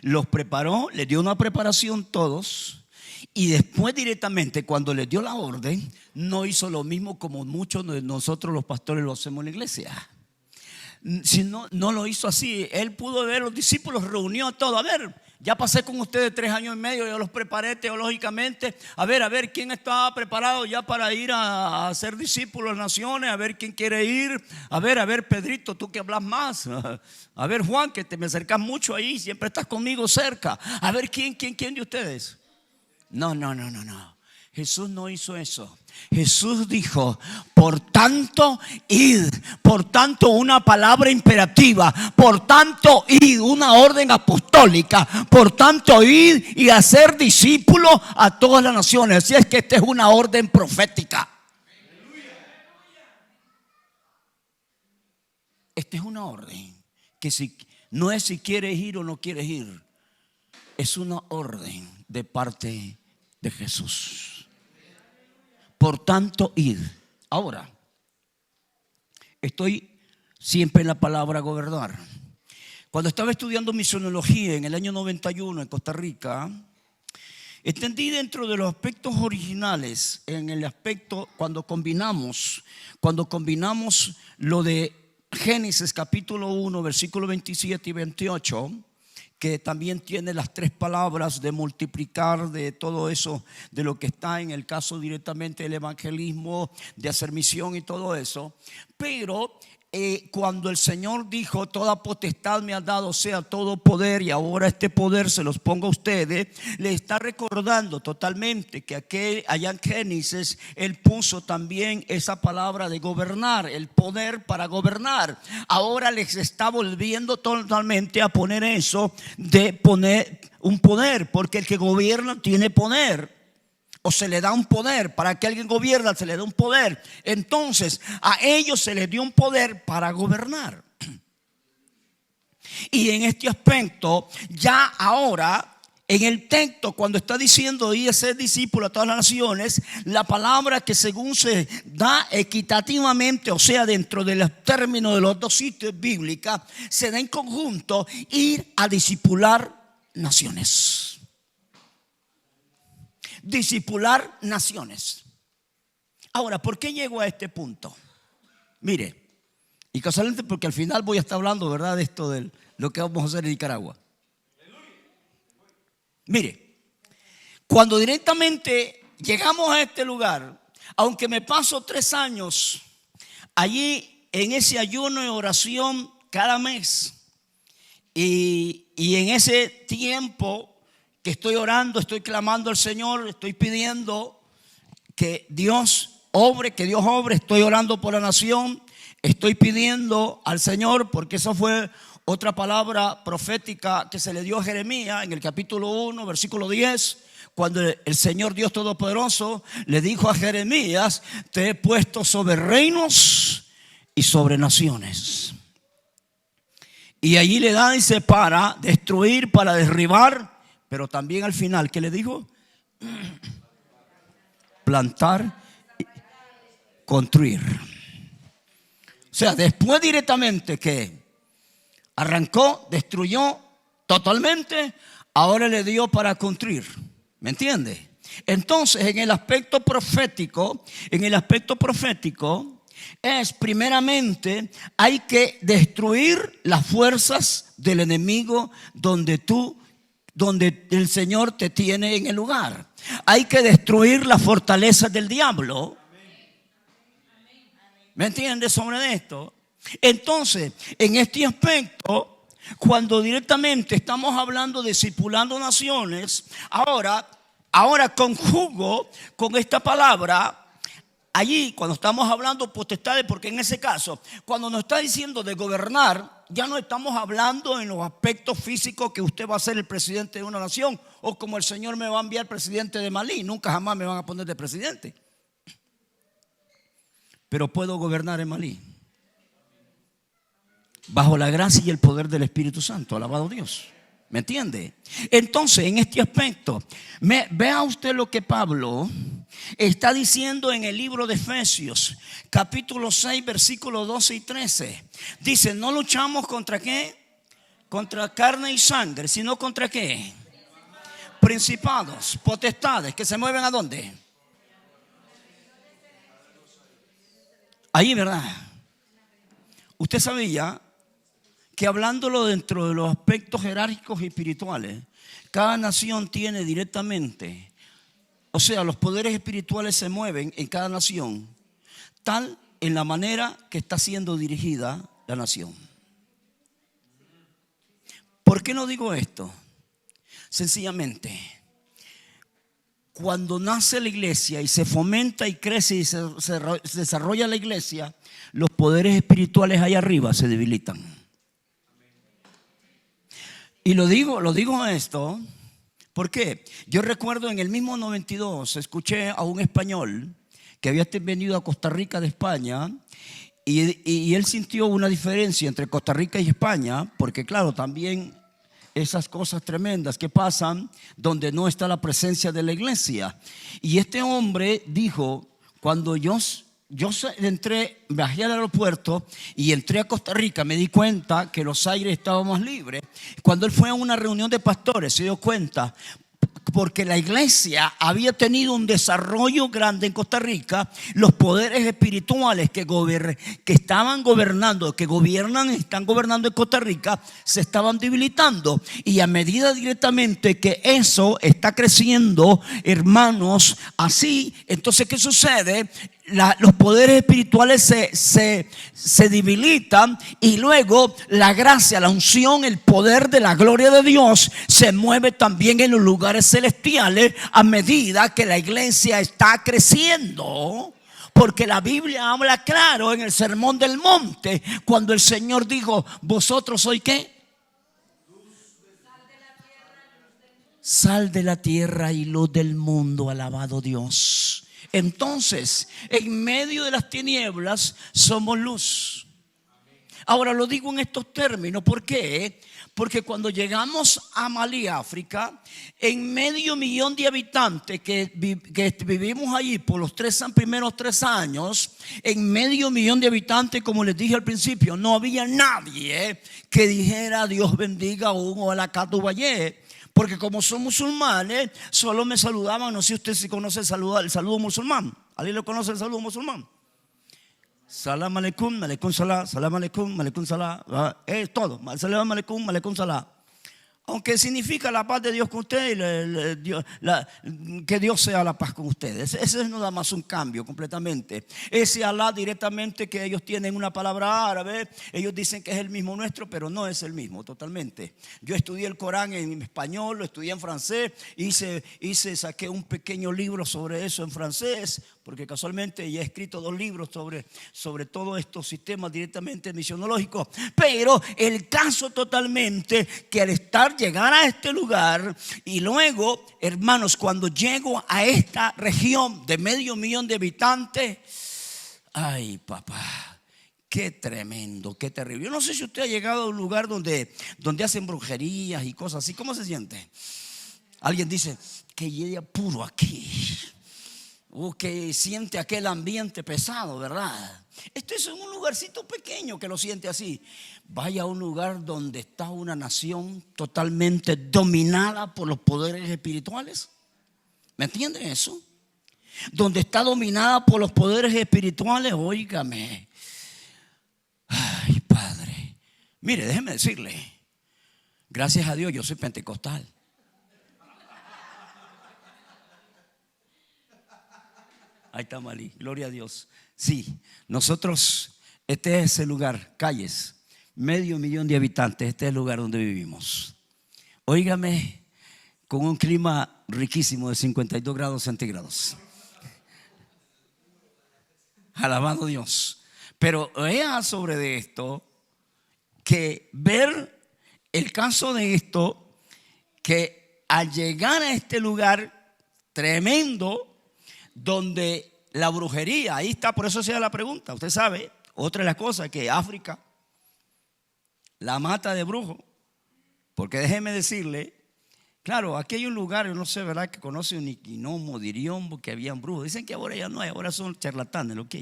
Los preparó, les dio una preparación todos. Y después directamente cuando les dio la orden, no hizo lo mismo como muchos de nosotros los pastores lo hacemos en la iglesia. Sino, no lo hizo así. Él pudo ver, los discípulos reunió todo. A ver, ya pasé con ustedes 3 años y medio, yo los preparé teológicamente. A ver, ¿quién está preparado ya para ir a ser discípulos de naciones? A ver, ¿quién quiere ir? A ver, Pedrito, tú que hablas más. A ver, Juan, que te me acercas mucho ahí, siempre estás conmigo cerca. A ver, ¿quién de ustedes? No. Jesús no hizo eso. Jesús dijo: por tanto, id. Por tanto, una palabra imperativa. Por tanto, id, una orden apostólica. Por tanto, id y hacer discípulos a todas las naciones. Así es que esta es una orden profética. Esta es una orden que no es si quieres ir o no quieres ir. es una orden de parte de Jesús. Por tanto, id. Ahora, estoy siempre en la palabra gobernar. Cuando estaba estudiando misionología en el año 91 en Costa Rica, entendí dentro de los aspectos originales, en el aspecto cuando combinamos lo de Génesis capítulo 1, versículo 27 y 28, que también tiene las tres palabras de multiplicar, de todo eso, de lo que está en el caso directamente del evangelismo, de hacer misión y todo eso. Pero cuando el Señor dijo: toda potestad me ha dado, sea todo poder, y ahora este poder se los pongo a ustedes, le está recordando totalmente que allá en Génesis Él puso también esa palabra de gobernar, el poder para gobernar. Ahora les está volviendo totalmente a poner eso de poner un poder, porque el que gobierna tiene poder, o se le da un poder. Para que alguien gobierna se le da un poder. Entonces a ellos se les dio un poder para gobernar. Y en este aspecto, ya ahora en el texto, cuando está diciendo ir a ser discípulo a todas las naciones, la palabra que según se da equitativamente, o sea, dentro de los términos de los dos sitios bíblicos, se da en conjunto: ir a discipular naciones. Discipular naciones. Ahora, ¿por qué llego a este punto? Mire, y casualmente porque al final voy a estar hablando, ¿verdad?, de esto de lo que vamos a hacer en Nicaragua. Mire, cuando directamente llegamos a este lugar, aunque me paso 3 años allí en ese ayuno y oración cada mes, y en ese tiempo que estoy orando, estoy clamando al Señor, estoy pidiendo que Dios obre, estoy orando por la nación, estoy pidiendo al Señor, porque esa fue otra palabra profética que se le dio a Jeremías en el capítulo 1, versículo 10, cuando el Señor Dios Todopoderoso le dijo a Jeremías: te he puesto sobre reinos y sobre naciones. Y allí le da, dice, para destruir, para derribar. Pero también al final, ¿qué le dijo? Plantar, construir. O sea, después directamente que arrancó, destruyó totalmente, ahora le dio para construir. ¿Me entiende? Entonces, en el aspecto profético, es primeramente hay que destruir las fuerzas del enemigo donde el Señor te tiene en el lugar. Hay que destruir las fortalezas del diablo. ¿Me entiendes sobre esto? Entonces, en este aspecto, cuando directamente estamos hablando de discipulando naciones, ahora conjugo con esta palabra. Allí, cuando estamos hablando potestades, porque en ese caso, cuando nos está diciendo de gobernar, ya no estamos hablando en los aspectos físicos que usted va a ser el presidente de una nación, o como el Señor me va a enviar presidente de Malí. Nunca jamás me van a poner de presidente, pero puedo gobernar en Malí bajo la gracia y el poder del Espíritu Santo. Alabado Dios. ¿Me entiende? Entonces, en este aspecto, vea usted lo que Pablo está diciendo en el libro de Efesios, capítulo 6, versículos 12 y 13. Dice: no luchamos contra ¿qué? Contra carne y sangre, sino contra ¿qué? Principados, potestades, que se mueven ¿a dónde? Ahí, ¿verdad? Usted sabía que, hablándolo dentro de los aspectos jerárquicos y espirituales, cada nación tiene directamente, o sea, los poderes espirituales se mueven en cada nación, tal en la manera que está siendo dirigida la nación. ¿Por qué no digo esto? Sencillamente, cuando nace la iglesia y se fomenta y crece y se desarrolla la iglesia, los poderes espirituales allá arriba se debilitan. Y lo digo esto, porque yo recuerdo en el mismo 92 escuché a un español que había venido a Costa Rica de España, y él sintió una diferencia entre Costa Rica y España, porque claro, también esas cosas tremendas que pasan donde no está la presencia de la iglesia. Y este hombre dijo, cuando yo entré, bajé al aeropuerto y entré a Costa Rica, me di cuenta que los aires estaban más libres. Cuando él fue a una reunión de pastores, se dio cuenta, porque la iglesia había tenido un desarrollo grande en Costa Rica. Los poderes espirituales que estaban gobernando, están gobernando en Costa Rica, se estaban debilitando. Y a medida directamente que eso está creciendo, hermanos, así, entonces ¿qué sucede? Los poderes espirituales se debilitan, y luego la gracia, la unción, el poder de la gloria de Dios se mueve también en los lugares celestiales a medida que la iglesia está creciendo. Porque la Biblia habla claro en el Sermón del Monte, cuando el Señor dijo, vosotros sois ¿qué? Sal de la tierra y luz del mundo. Alabado Dios. Entonces, en medio de las tinieblas somos luz. Ahora lo digo en estos términos, ¿por qué? Porque cuando llegamos a Malí, África, en medio millón de habitantes que vivimos allí por los primeros 3 años, en medio millón de habitantes, como les dije al principio, no había nadie que dijera Dios bendiga o a la Catubayé. Porque como son musulmanes, solo me saludaban. No sé si usted si conoce el saludo musulmán. ¿Alguien lo conoce el saludo musulmán? Salam aleikum, aleikum salam, salam aleikum, aleikum salam. Es todo. Salam aleikum, aleikum salam. Aunque significa la paz de Dios con usted y que Dios sea la paz con ustedes. Ese es nada más un cambio completamente. Ese Alá directamente, que ellos tienen una palabra árabe, ellos dicen que es el mismo nuestro, pero no es el mismo totalmente. Yo estudié el Corán en español, lo estudié en francés, saqué un pequeño libro sobre eso en francés, porque casualmente ya he escrito 2 libros sobre todos estos sistemas directamente misionológicos. Pero el caso totalmente que al llegar a este lugar, y luego, hermanos, cuando llego a esta región de medio millón de habitantes, ay papá, qué tremendo, qué terrible. Yo no sé si usted ha llegado a un lugar donde hacen brujerías y cosas así. ¿Cómo se siente? Alguien dice que llega puro aquí, o que siente aquel ambiente pesado, ¿verdad? Esto es en un lugarcito pequeño que lo siente así. Vaya a un lugar donde está una nación totalmente dominada por los poderes espirituales. ¿Me entienden eso? Donde está dominada por los poderes espirituales, óigame. Ay, Padre. Mire, déjeme decirle, gracias a Dios yo soy pentecostal. Ahí está Malí, gloria a Dios. Sí, nosotros, este es el lugar, calles, medio millón de habitantes, este es el lugar donde vivimos. Óigame, con un clima riquísimo de 52 grados centígrados. Alabado Dios. Pero vea sobre de esto, que ver el caso de esto, que al llegar a este lugar tremendo, donde la brujería, ahí está, por eso se da la pregunta. Usted sabe, otra de las cosas, que África la mata de brujo. Porque déjeme decirle, claro, aquí hay un lugar, yo no sé, ¿verdad?, que conoce un Iquinomo, Diriombo, que habían brujos. Dicen que ahora ya no hay, ahora son charlatanes, ¿ok?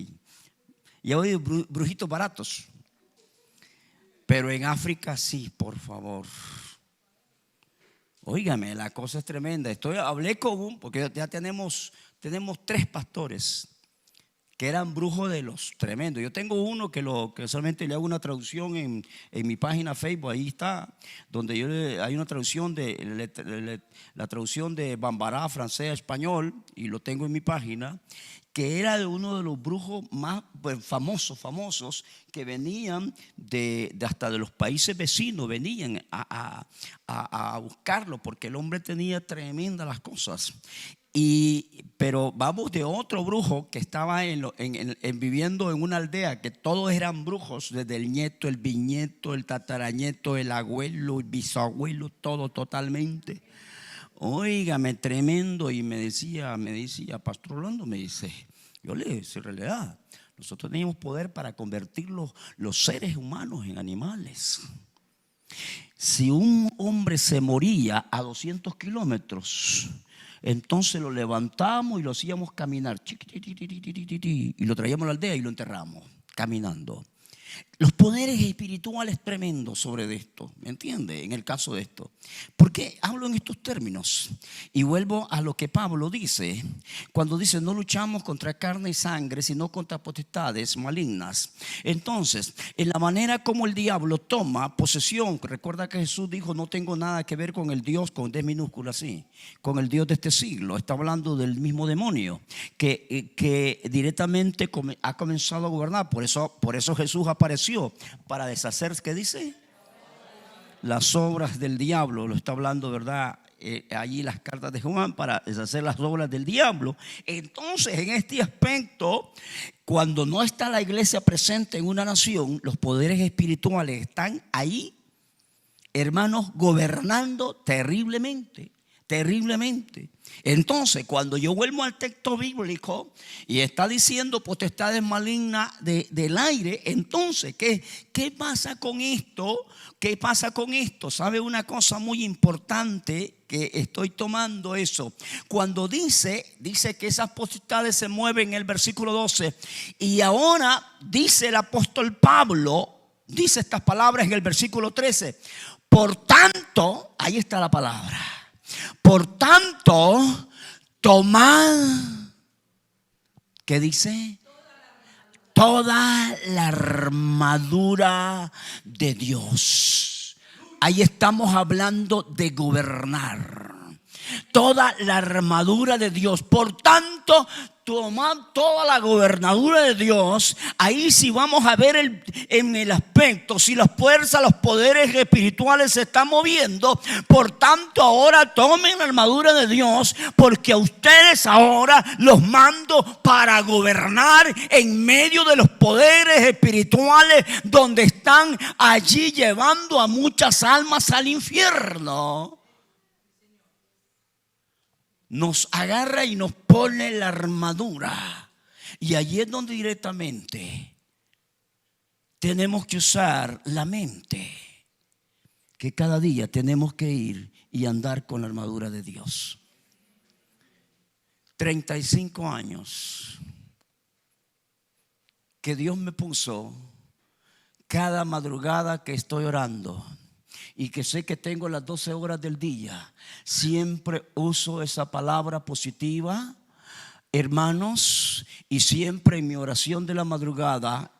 Y ahora hay brujitos baratos. Pero en África sí, por favor. Óigame, la cosa es tremenda. Hablé con porque ya tenemos 3 pastores que eran brujos de los tremendos. Yo tengo uno que solamente le hago una traducción en mi página Facebook. Ahí está, donde hay una traducción la traducción de Bambará, francés a español, y lo tengo en mi página, que era de uno de los brujos más famosos que venían hasta de los países vecinos, venían a buscarlo, porque el hombre tenía tremendas las cosas. Pero vamos de otro brujo que estaba viviendo en una aldea, que todos eran brujos, desde el nieto, el bisnieto, el tataranieto, el abuelo, el bisabuelo, todo totalmente. Óigame, tremendo. Y me decía, Pastor Orlando, me dice, yo le decía, en realidad, nosotros teníamos poder para convertir los seres humanos en animales. si un hombre se moría a 200 kilómetros, entonces lo levantamos y lo hacíamos caminar, y lo traíamos a la aldea y lo enterramos caminando. Los poderes espirituales tremendos sobre esto, ¿me entiende? En el caso de esto. ¿Por qué hablo en estos términos? Y vuelvo a lo que Pablo dice, cuando dice no luchamos contra carne y sangre, sino contra potestades malignas. Entonces, en la manera como el diablo toma posesión, recuerda que Jesús dijo no tengo nada que ver con el Dios, con D minúscula así, con el Dios de este siglo. Está hablando del mismo demonio que directamente ha comenzado a gobernar. Por eso Jesús apareció para deshacer, ¿qué dice? Las obras del diablo. Lo está hablando, ¿verdad? Allí las cartas de Juan, para deshacer las obras del diablo. Entonces, en este aspecto, cuando no está la iglesia presente en una nación, los poderes espirituales están ahí, hermanos, gobernando terriblemente. Terriblemente. Entonces, cuando yo vuelvo al texto bíblico y está diciendo potestades malignas del aire, entonces, ¿qué pasa con esto? ¿Qué pasa con esto? ¿Sabe una cosa muy importante que estoy tomando eso? Cuando dice que esas potestades se mueven en el versículo 12, y ahora dice el apóstol Pablo, dice estas palabras en el versículo 13. Por tanto, ahí está la palabra. Por tanto, tomad, ¿qué dice? Toda la armadura de Dios. Ahí estamos hablando de gobernar. Toda la armadura de Dios. Por tanto, tomad toda la gobernadura de Dios. Ahí sí vamos a ver en el aspecto, si las fuerzas, los poderes espirituales se están moviendo. Por tanto, ahora tomen la armadura de Dios, porque a ustedes ahora los mando para gobernar en medio de los poderes espirituales, donde están allí llevando a muchas almas al infierno. Nos agarra y nos pone la armadura. Y allí es donde directamente tenemos que usar la mente. Que cada día tenemos que ir y andar con la armadura de Dios. 35 años que Dios me puso cada madrugada que estoy orando. Y que sé que tengo las 12 horas del día, siempre uso esa palabra positiva, hermanos, y siempre en mi oración de la madrugada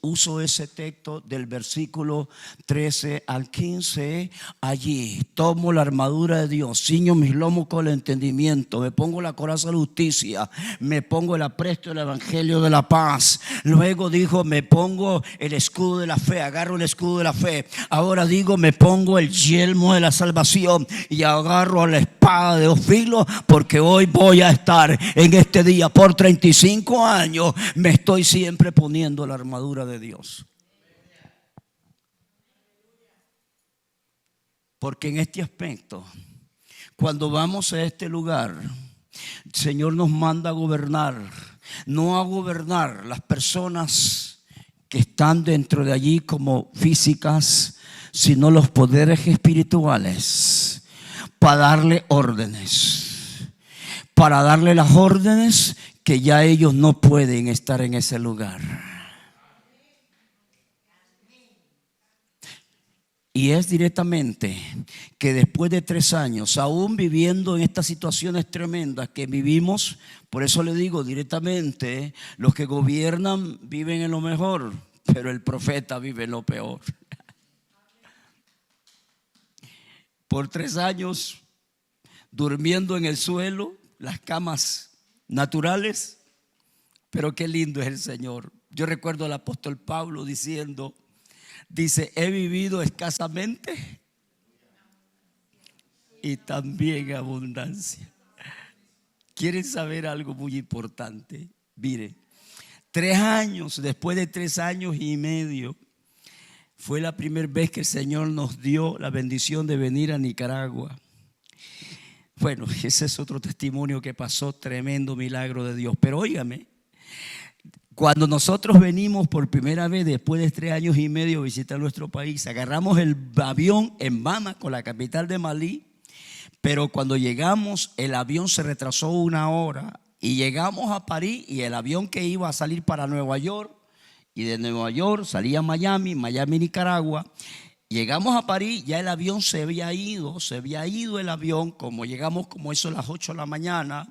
uso ese texto del versículo 13 al 15. Allí tomo la armadura de Dios, ciño mis lomos con el entendimiento, me pongo la coraza de la justicia, me pongo el apresto del evangelio de la paz. Luego dijo, me pongo el escudo de la fe, agarro el escudo de la fe. Ahora digo, me pongo el yelmo de la salvación y agarro la espada de dos filos, porque hoy voy a estar en este día por 35 años. Me estoy siempre poniendo la armadura de Dios. Porque en este aspecto, cuando vamos a este lugar, el Señor nos manda a gobernar, no a gobernar las personas que están dentro de allí como físicas, sino los poderes espirituales, para darle órdenes, para darle las órdenes que ya ellos no pueden estar en ese lugar. Y es directamente que después de 3 años, aún viviendo en estas situaciones tremendas que vivimos, por eso le digo directamente, los que gobiernan viven en lo mejor, pero el profeta vive en lo peor. Por 3 años, durmiendo en el suelo, las camas naturales, pero qué lindo es el Señor. Yo recuerdo al apóstol Pablo diciendo, dice, he vivido escasamente y también abundancia. ¿Quieren saber algo muy importante? Mire, 3 años, después de 3 años y medio, fue la primera vez que el Señor nos dio la bendición de venir a Nicaragua. Bueno, ese es otro testimonio que pasó, tremendo milagro de Dios. Pero óigame, Cuando nosotros venimos por primera vez después de 3 años y medio a visitar nuestro país, agarramos el avión en Bamako, la capital de Malí, pero cuando llegamos el avión se retrasó 1 hora y llegamos a París y el avión que iba a salir para Nueva York y de Nueva York salía a Miami, Nicaragua. Llegamos a París, ya el avión se había ido el avión, como llegamos como eso a las 8 de la mañana.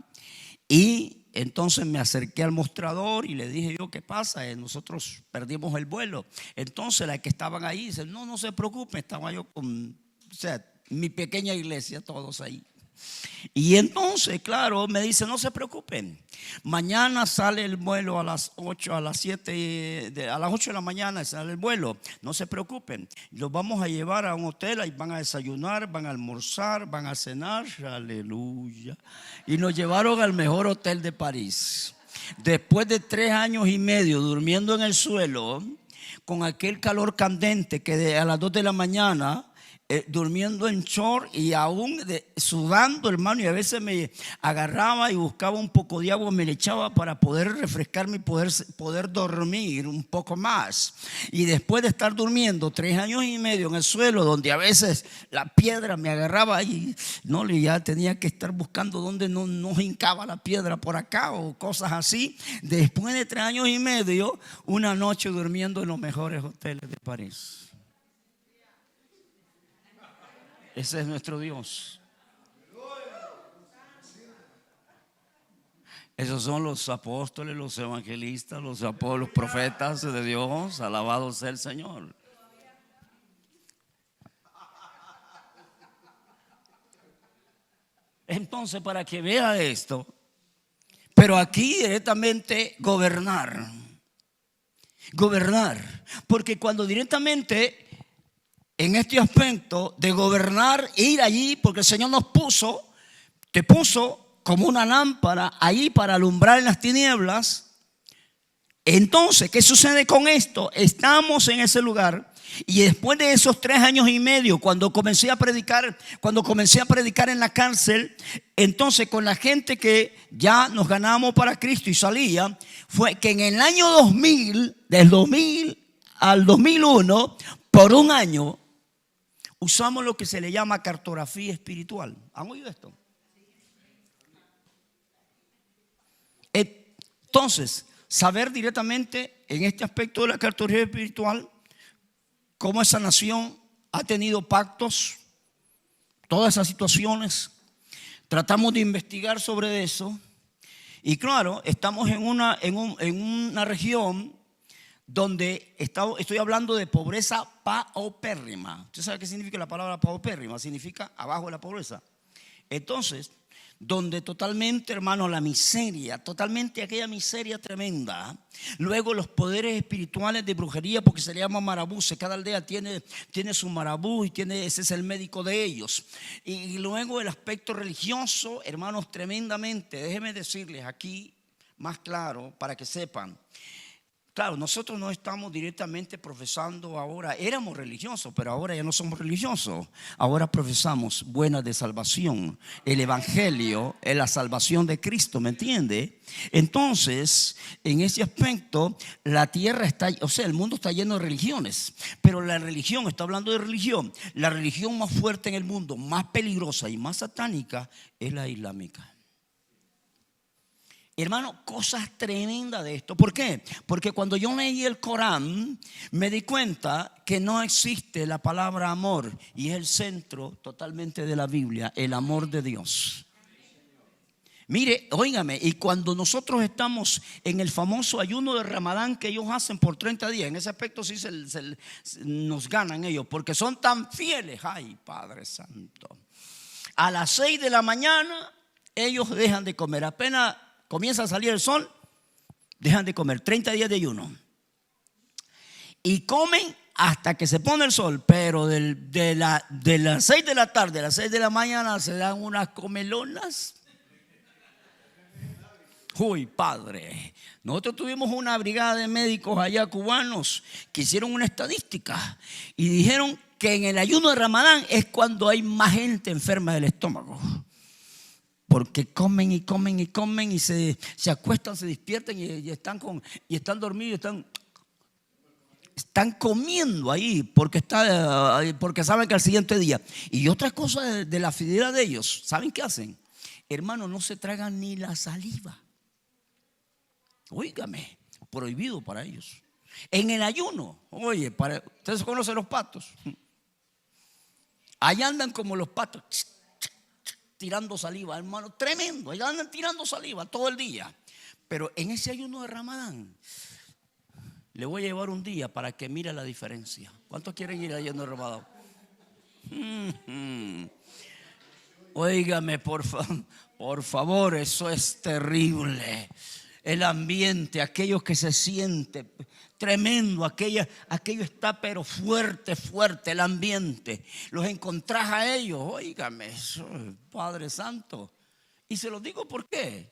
Y entonces me acerqué al mostrador y le dije yo, ¿qué pasa? Nosotros perdimos el vuelo. Entonces la que estaban ahí dice, no se preocupen, estaba yo con, mi pequeña iglesia, todos ahí. Y entonces, claro, me dice, no se preocupen, mañana sale el vuelo a las 8, a las 7, a las 8 de la mañana sale el vuelo, no se preocupen, los vamos a llevar a un hotel, ahí van a desayunar, van a almorzar, van a cenar, aleluya. Y nos llevaron al mejor hotel de París. Después de 3 años y medio durmiendo en el suelo, con aquel calor candente que a las 2 de la mañana, durmiendo en short y aún sudando, hermano, y a veces me agarraba y buscaba un poco de agua, me le echaba para poder refrescarme y poder dormir un poco más. Y después de estar durmiendo 3 años y medio en el suelo, donde a veces la piedra me agarraba y ya tenía que estar buscando donde no hincaba la piedra por acá o cosas así. Después de 3 años y medio, una noche durmiendo en los mejores hoteles de París. Ese es nuestro Dios. Esos son los apóstoles, los evangelistas, los profetas de Dios. Alabado sea el Señor. Entonces, para que vea esto, pero aquí directamente gobernar, porque cuando directamente en este aspecto de gobernar, ir allí, porque el Señor te puso como una lámpara allí para alumbrar en las tinieblas. Entonces, ¿qué sucede con esto? Estamos en ese lugar y después de esos 3 años y medio, cuando comencé a predicar en la cárcel, entonces con la gente que ya nos ganamos para Cristo y salía, fue que en el año 2000, del 2000 al 2001, por 1 año, usamos lo que se le llama cartografía espiritual. ¿Han oído esto? Entonces, saber directamente en este aspecto de la cartografía espiritual cómo esa nación ha tenido pactos, todas esas situaciones. Tratamos de investigar sobre eso. Y claro, estamos en una región donde estoy hablando de pobreza paupérrima. ¿Usted sabe qué significa la palabra paupérrima? Significa abajo de la pobreza. Entonces, donde totalmente, hermano, la miseria, totalmente aquella miseria tremenda. Luego los poderes espirituales de brujería, porque se le llama marabú. Cada aldea tiene su marabú y ese es el médico de ellos. Y luego el aspecto religioso, hermanos, tremendamente. Déjenme decirles aquí más claro para que sepan. Claro, nosotros no estamos directamente profesando ahora, éramos religiosos, pero ahora ya no somos religiosos. Ahora profesamos buenas de salvación. El evangelio es la salvación de Cristo, ¿me entiende? Entonces, en ese aspecto, la tierra el mundo está lleno de religiones, pero la religión, está hablando de religión, la religión más fuerte en el mundo, más peligrosa y más satánica es la islámica. Hermano, cosas tremendas de esto. ¿Por qué? Porque cuando yo leí el Corán, me di cuenta que no existe la palabra amor, y es el centro totalmente de la Biblia, el amor de Dios. Mire, óigame, y cuando nosotros estamos en el famoso ayuno de Ramadán que ellos hacen por 30 días, en ese aspecto sí nos ganan ellos, porque son tan fieles. Ay, Padre Santo. A las 6 de la mañana ellos dejan de comer, apenas comienza a salir el sol, dejan de comer, 30 días de ayuno. Y comen hasta que se pone el sol, pero de las 6 de la tarde a las 6 de la mañana se dan unas comelonas. Uy, Padre. Nosotros tuvimos una brigada de médicos allá cubanos que hicieron una estadística y dijeron que en el ayuno de Ramadán es cuando hay más gente enferma del estómago. porque comen y comen y comen y se acuestan, se despiertan y están dormidos, están comiendo ahí porque saben que al siguiente día. Y otra cosa de la fidelidad de ellos, ¿saben qué hacen? Hermano, no se tragan ni la saliva. Óigame, prohibido para ellos. En el ayuno, oye, ustedes conocen los patos. Ahí andan como los patos, tirando saliva, hermano, tremendo. Ahí andan tirando saliva todo el día. Pero en ese ayuno de Ramadán, le voy a llevar un día para que mire la diferencia. ¿Cuántos quieren ir al ayuno de Ramadán? Óigame, por favor, eso es terrible. El ambiente, aquello que se siente tremendo, aquello está pero fuerte, el ambiente. Los encontrás a ellos, óigame, eso, Padre Santo. Y se los digo ¿por qué?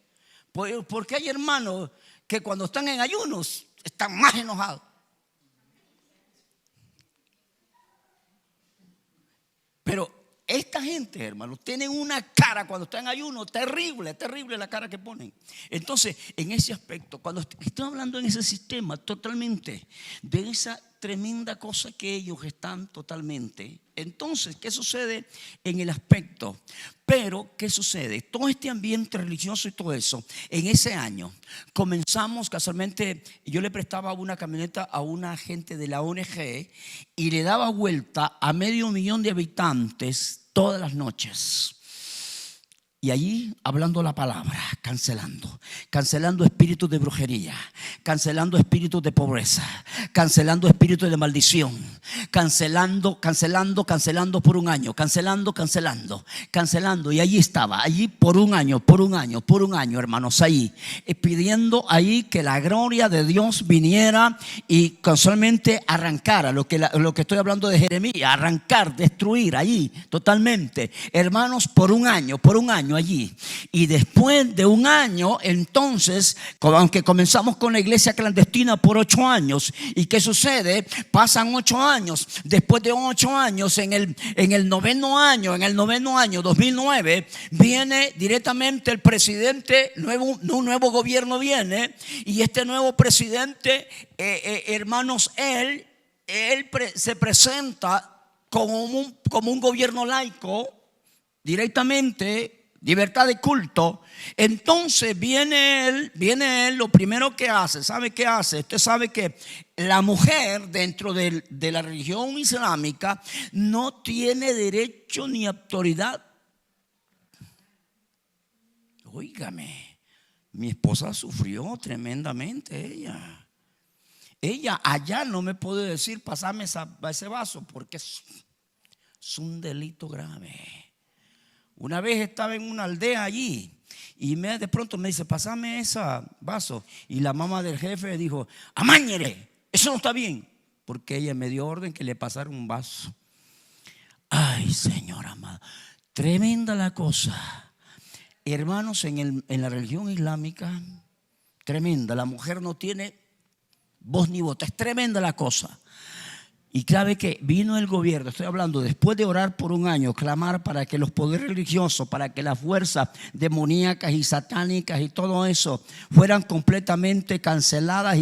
Porque hay hermanos que cuando están en ayunos están más enojados. Pero esta gente, hermanos, tienen una cara cuando están en ayuno terrible la cara que ponen. Entonces, en ese aspecto, cuando estoy hablando en ese sistema totalmente de esa tremenda cosa que ellos están totalmente. Entonces, ¿qué sucede en el aspecto? Pero, ¿qué sucede? Todo este ambiente religioso y todo eso, en ese año comenzamos casualmente. Yo le prestaba una camioneta a una gente de la ONG y le daba vuelta a 500,000 de habitantes todas las noches. Y allí hablando la palabra, cancelando espíritus de brujería, cancelando espíritus de pobreza, cancelando espíritus de maldición, cancelando por un año, cancelando. Y allí estaba, allí por un año, hermanos, ahí pidiendo ahí que la gloria de Dios viniera y casualmente arrancara lo que estoy hablando de Jeremías, arrancar, destruir allí totalmente, hermanos, por un año allí. Y después de un año, entonces, aunque comenzamos con la iglesia clandestina por 8 años, ¿y qué sucede? Pasan 8 años. Después de 8 años, en el noveno año 2009, viene directamente el presidente, un nuevo gobierno viene, y este nuevo presidente, hermanos, él se presenta como un gobierno laico, directamente libertad de culto. Entonces viene él, lo primero que hace, ¿sabe qué hace? Usted sabe que la mujer dentro de la religión islámica no tiene derecho ni autoridad. Óigame, mi esposa sufrió tremendamente, ella allá no me puede decir pasame ese vaso porque es un delito grave. Una vez estaba en una aldea allí y de pronto me dice, pasame ese vaso. Y la mamá del jefe dijo, amáñere, eso no está bien. Porque ella me dio orden que le pasara un vaso. Ay, Señor amado, tremenda la cosa. Hermanos, en la religión islámica, tremenda. La mujer no tiene voz ni voto, es tremenda la cosa. Y clave que vino el gobierno, estoy hablando después de orar por un año, clamar para que los poderes religiosos, para que las fuerzas demoníacas y satánicas y todo eso fueran completamente canceladas.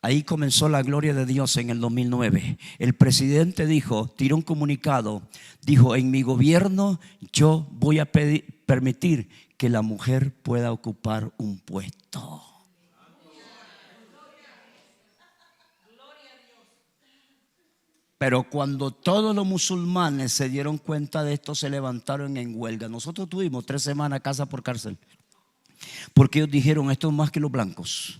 Ahí comenzó la gloria de Dios en el 2009. El presidente tiró un comunicado, dijo, en mi gobierno yo voy a permitir que la mujer pueda ocupar un puesto. Pero cuando todos los musulmanes se dieron cuenta de esto, se levantaron en huelga. Nosotros tuvimos 3 semanas casa por cárcel, porque ellos dijeron, esto es más que los blancos.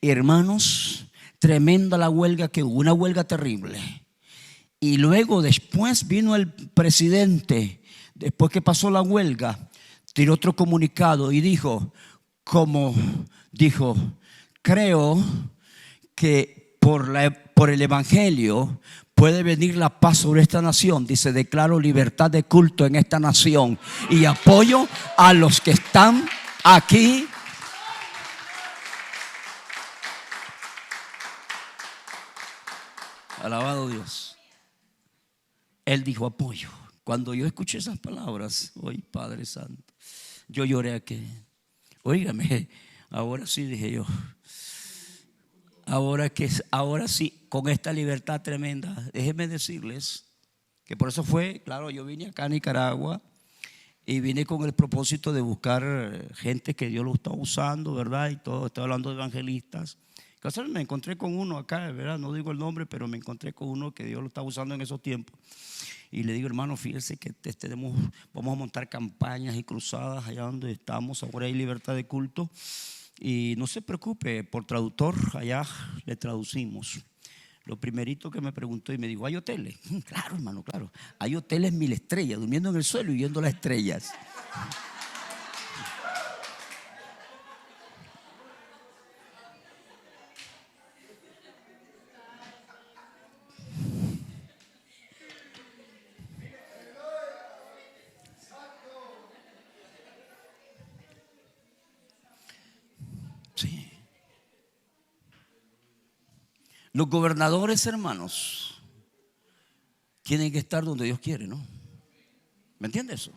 Hermanos, tremenda la huelga que hubo, una huelga terrible. Y luego después vino el presidente, después que pasó la huelga, tiró otro comunicado y dijo, creo que por el evangelio puede venir la paz sobre esta nación. Dice, declaro libertad de culto en esta nación y apoyo a los que están aquí. Alabado Dios. Él dijo apoyo. Cuando yo escuché esas palabras, hoy Padre Santo, yo lloré aquí. Óigame, ahora sí, dije yo, ahora sí, con esta libertad tremenda, déjenme decirles que por eso fue, claro, yo vine acá a Nicaragua y vine con el propósito de buscar gente que Dios lo está usando, ¿verdad? Y todo, estoy hablando de evangelistas. Casualmente me encontré con uno acá, ¿verdad? No digo el nombre, pero me encontré con uno que Dios lo está usando en esos tiempos. Y le digo, hermano, fíjese que vamos a montar campañas y cruzadas allá donde estamos. Ahora hay libertad de culto. Y no se preocupe, por traductor allá le traducimos. Lo primerito que me preguntó y me dijo, ¿hay hoteles? Claro, hermano, claro. Hay hoteles 1000 estrellas, durmiendo en el suelo y viendo las estrellas. Sí. Los gobernadores, hermanos, tienen que estar donde Dios quiere, ¿no? ¿Me entiendes eso?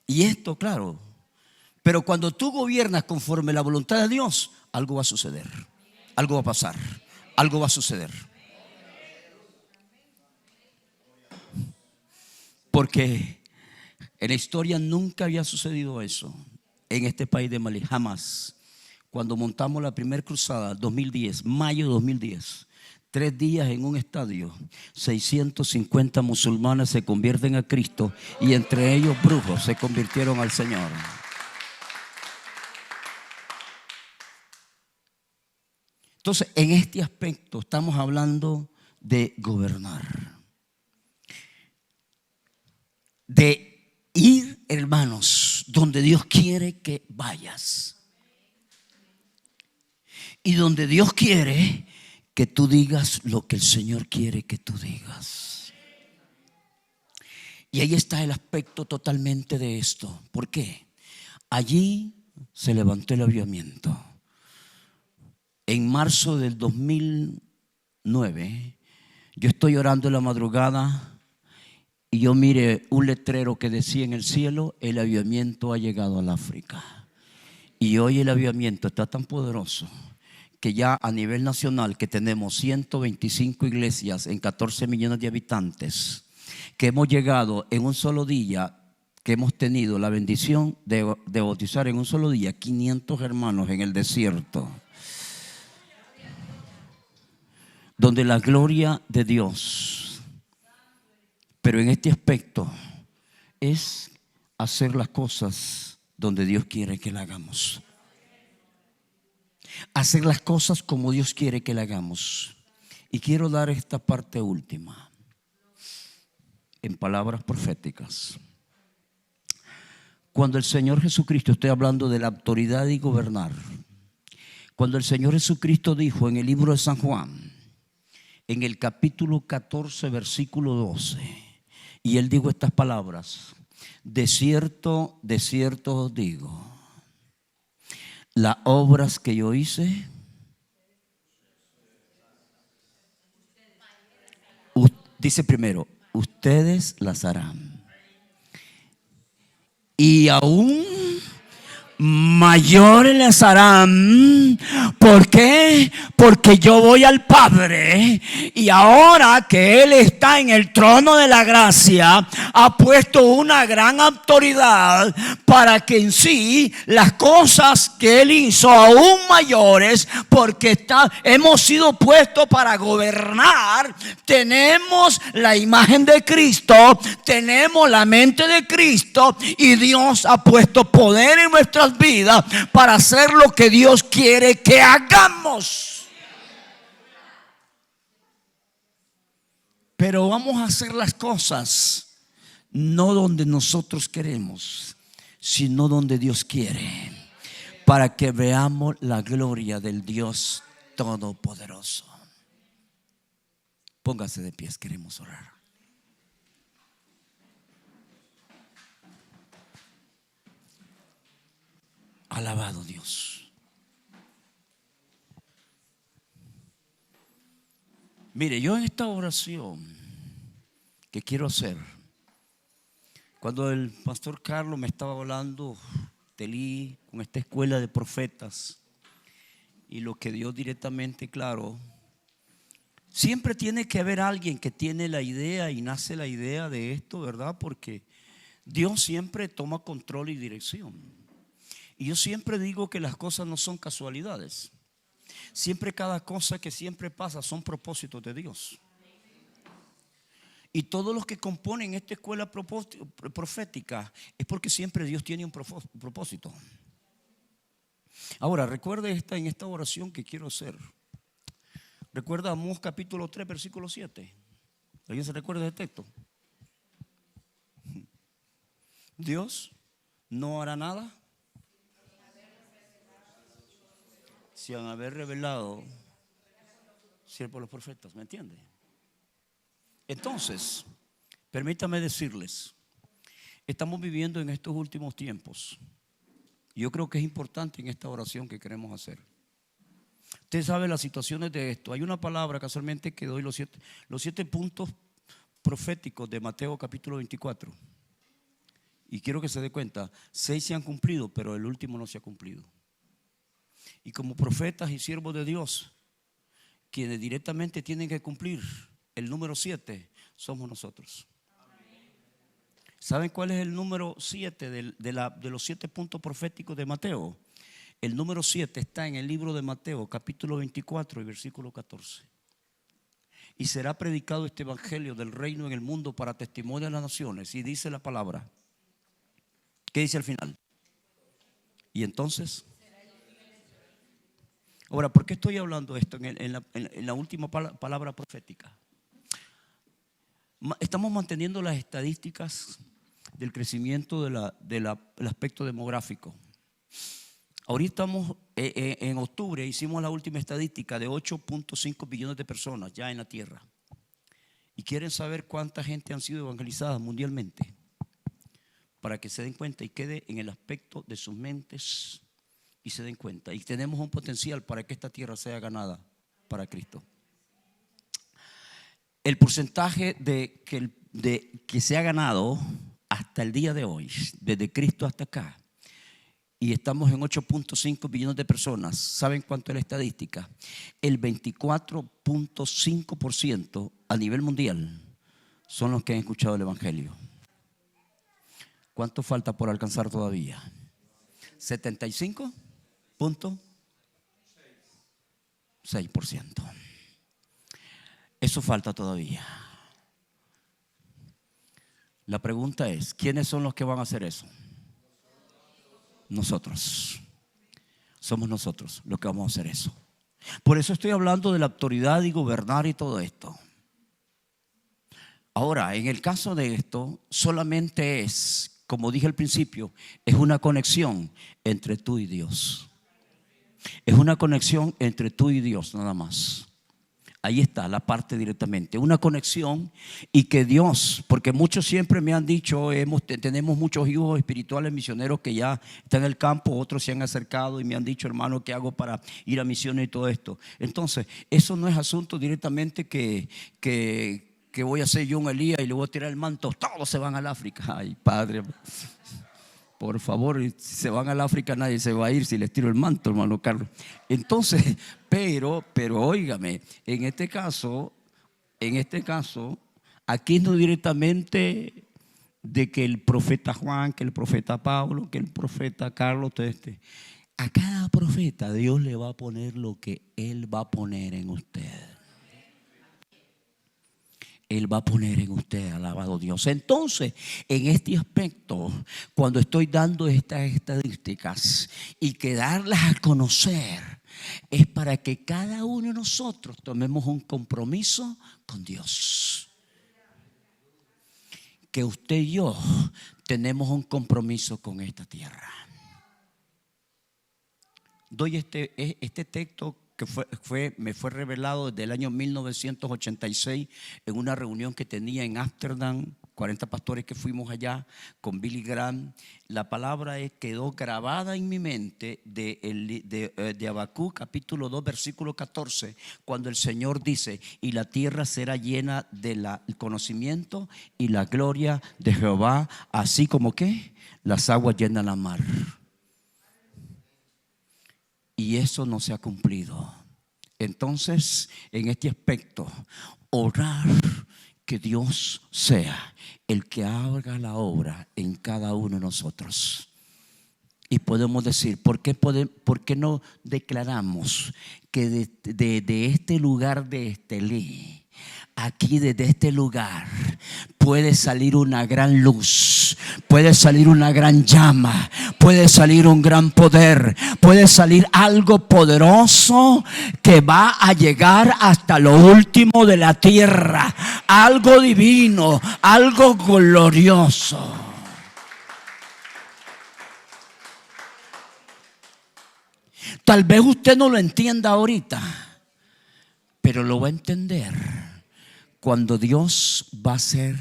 Y esto, claro. Pero cuando tú gobiernas conforme a la voluntad de Dios, algo va a suceder. Algo va a pasar. Algo va a suceder. Porque en la historia nunca había sucedido eso en este país de Malí, jamás. Cuando montamos la primera cruzada, 2010, mayo de 2010, 3 días en un estadio, 650 musulmanes se convierten a Cristo y entre ellos brujos se convirtieron al Señor. Entonces, en este aspecto estamos hablando de gobernar, de ir, hermanos, donde Dios quiere que vayas. Y donde Dios quiere que tú digas lo que el Señor quiere que tú digas. Y ahí está el aspecto totalmente de esto. ¿Por qué? Allí se levantó el avivamiento. En marzo del 2009, yo estoy orando en la madrugada y yo miré un letrero que decía en el cielo: el avivamiento ha llegado al África. Y hoy el avivamiento está tan poderoso que ya a nivel nacional, que tenemos 125 iglesias en 14 millones de habitantes, que hemos llegado en un solo día, que hemos tenido la bendición de bautizar en un solo día 500 hermanos en el desierto, donde la gloria de Dios, pero en este aspecto, es hacer las cosas donde Dios quiere que las hagamos. Hacer las cosas como Dios quiere que las hagamos. Y quiero dar esta parte última en palabras proféticas. Cuando el Señor Jesucristo, estoy hablando de la autoridad y gobernar, cuando el Señor Jesucristo dijo en el libro de San Juan, en el capítulo 14, versículo 12, y Él dijo estas palabras: de cierto os digo, las obras que yo hice, dice primero, ustedes las harán. Y aún mayores les harán. ¿Por qué? Porque yo voy al Padre, y ahora que Él está en el trono de la gracia, ha puesto una gran autoridad para que en sí las cosas que Él hizo aún mayores, porque hemos sido puestos para gobernar. Tenemos la imagen de Cristo, tenemos la mente de Cristo, y Dios ha puesto poder en nuestras vidas para hacer lo que Dios quiere que hagamos. Pero vamos a hacer las cosas no donde nosotros queremos, sino donde Dios quiere, para que veamos la gloria del Dios Todopoderoso. Póngase de pies, queremos orar. Alabado Dios. Mire, yo en esta oración que quiero hacer, Cuando el pastor Carlos me estaba hablando de con esta escuela de profetas y lo que Dios directamente, claro, siempre tiene que haber alguien que tiene la idea y nace la idea de esto, ¿verdad? Porque Dios siempre toma control y dirección. Y yo siempre digo que las cosas no son casualidades. Siempre cada cosa que siempre pasa son propósitos de Dios. Y todos los que componen esta escuela profética es porque siempre Dios tiene un propósito. Ahora, recuerde en esta oración que quiero hacer. Recuerda Amós capítulo 3, versículo 7. ¿Alguien se recuerda de texto? Dios no hará nada sin haber revelado por los profetas. ¿Me entiende? Entonces, permítame decirles, estamos viviendo en estos últimos tiempos. Yo creo que es importante en esta oración que queremos hacer. Usted sabe las situaciones de esto. Hay una palabra casualmente que doy los siete puntos proféticos de Mateo capítulo 24. Y quiero que se dé cuenta, 6 se han cumplido, pero el último no se ha cumplido. Y como profetas y siervos de Dios, quienes directamente tienen que cumplir el número 7, somos nosotros. ¿Saben cuál es el número 7 de los 7 puntos proféticos de Mateo? El número 7 está en el libro de Mateo, capítulo 24 y versículo 14. Y será predicado este evangelio del reino en el mundo para testimonio de las naciones. Y dice la palabra. ¿Qué dice al final? Y entonces, ahora, ¿por qué estoy hablando esto en la última palabra profética? Estamos manteniendo las estadísticas del crecimiento del aspecto demográfico. Ahorita estamos en octubre, hicimos la última estadística de 8.5 billones de personas ya en la tierra. ¿Y quieren saber cuánta gente han sido evangelizadas mundialmente? Para que se den cuenta y quede en el aspecto de sus mentes y se den cuenta. Y tenemos un potencial para que esta tierra sea ganada para Cristo. El porcentaje de que se ha ganado hasta el día de hoy, desde Cristo hasta acá, y estamos en 8.5 billones de personas. ¿Saben cuánto es la estadística? El 24.5% a nivel mundial son los que han escuchado el evangelio. ¿Cuánto falta por alcanzar todavía? 75.6%. Eso falta todavía. La pregunta es, ¿quiénes son los que van a hacer eso? Nosotros. Somos nosotros los que vamos a hacer eso. Por eso estoy hablando de la autoridad y gobernar y todo esto. Ahora, en el caso de esto, solamente es, como dije al principio, es una conexión entre tú y Dios. Es una conexión entre tú y Dios, nada más. Ahí está la parte directamente, una conexión. Y que Dios, porque muchos siempre me han dicho, tenemos muchos hijos espirituales misioneros que ya están en el campo, otros se han acercado y me han dicho, hermano, ¿qué hago para ir a misiones y todo esto? Entonces, eso no es asunto directamente que voy a hacer yo un Elías y le voy a tirar el manto, todos se van al África. Ay, Padre, por favor, si se van al África nadie se va a ir si les tiro el manto, hermano Carlos. Entonces, pero óigame, en este caso, aquí no directamente de que el profeta Juan, que el profeta Pablo, que el profeta Carlos, a cada profeta Dios le va a poner lo que Él va a poner en usted. Él va a poner en usted, alabado Dios. Entonces, en este aspecto, cuando estoy dando estas estadísticas y que darlas a conocer, es para que cada uno de nosotros tomemos un compromiso con Dios. Que usted y yo tenemos un compromiso con esta tierra. Doy este texto que me fue revelado desde el año 1986 en una reunión que tenía en Ámsterdam, 40 pastores que fuimos allá con Billy Graham, la palabra quedó grabada en mi mente de Habacuc capítulo 2 versículo 14, cuando el Señor dice: y la tierra será llena del conocimiento y la gloria de Jehová, así como que las aguas llenan la mar. Y eso no se ha cumplido. Entonces, en este aspecto, orar que Dios sea el que haga la obra en cada uno de nosotros. Y podemos decir, ¿por qué no declaramos que de este lugar de Estelí, aquí desde este lugar, puede salir una gran luz, puede salir una gran llama, puede salir un gran poder, puede salir algo poderoso que va a llegar hasta lo último de la tierra, algo divino, algo glorioso? Tal vez usted no lo entienda ahorita, pero lo va a entender cuando Dios va a hacer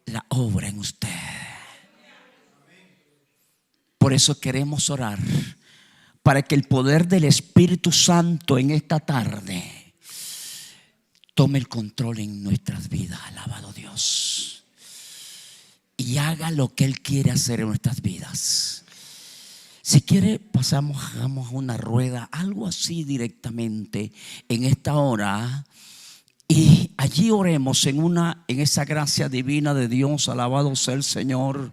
la obra en usted. Por eso queremos orar para que el poder del Espíritu Santo en esta tarde tome el control en nuestras vidas. Alabado Dios. Y haga lo que Él quiere hacer en nuestras vidas. Si quiere, hagamos una rueda, algo así directamente en esta hora. Y allí oremos en esa gracia divina de Dios. Alabado sea el Señor.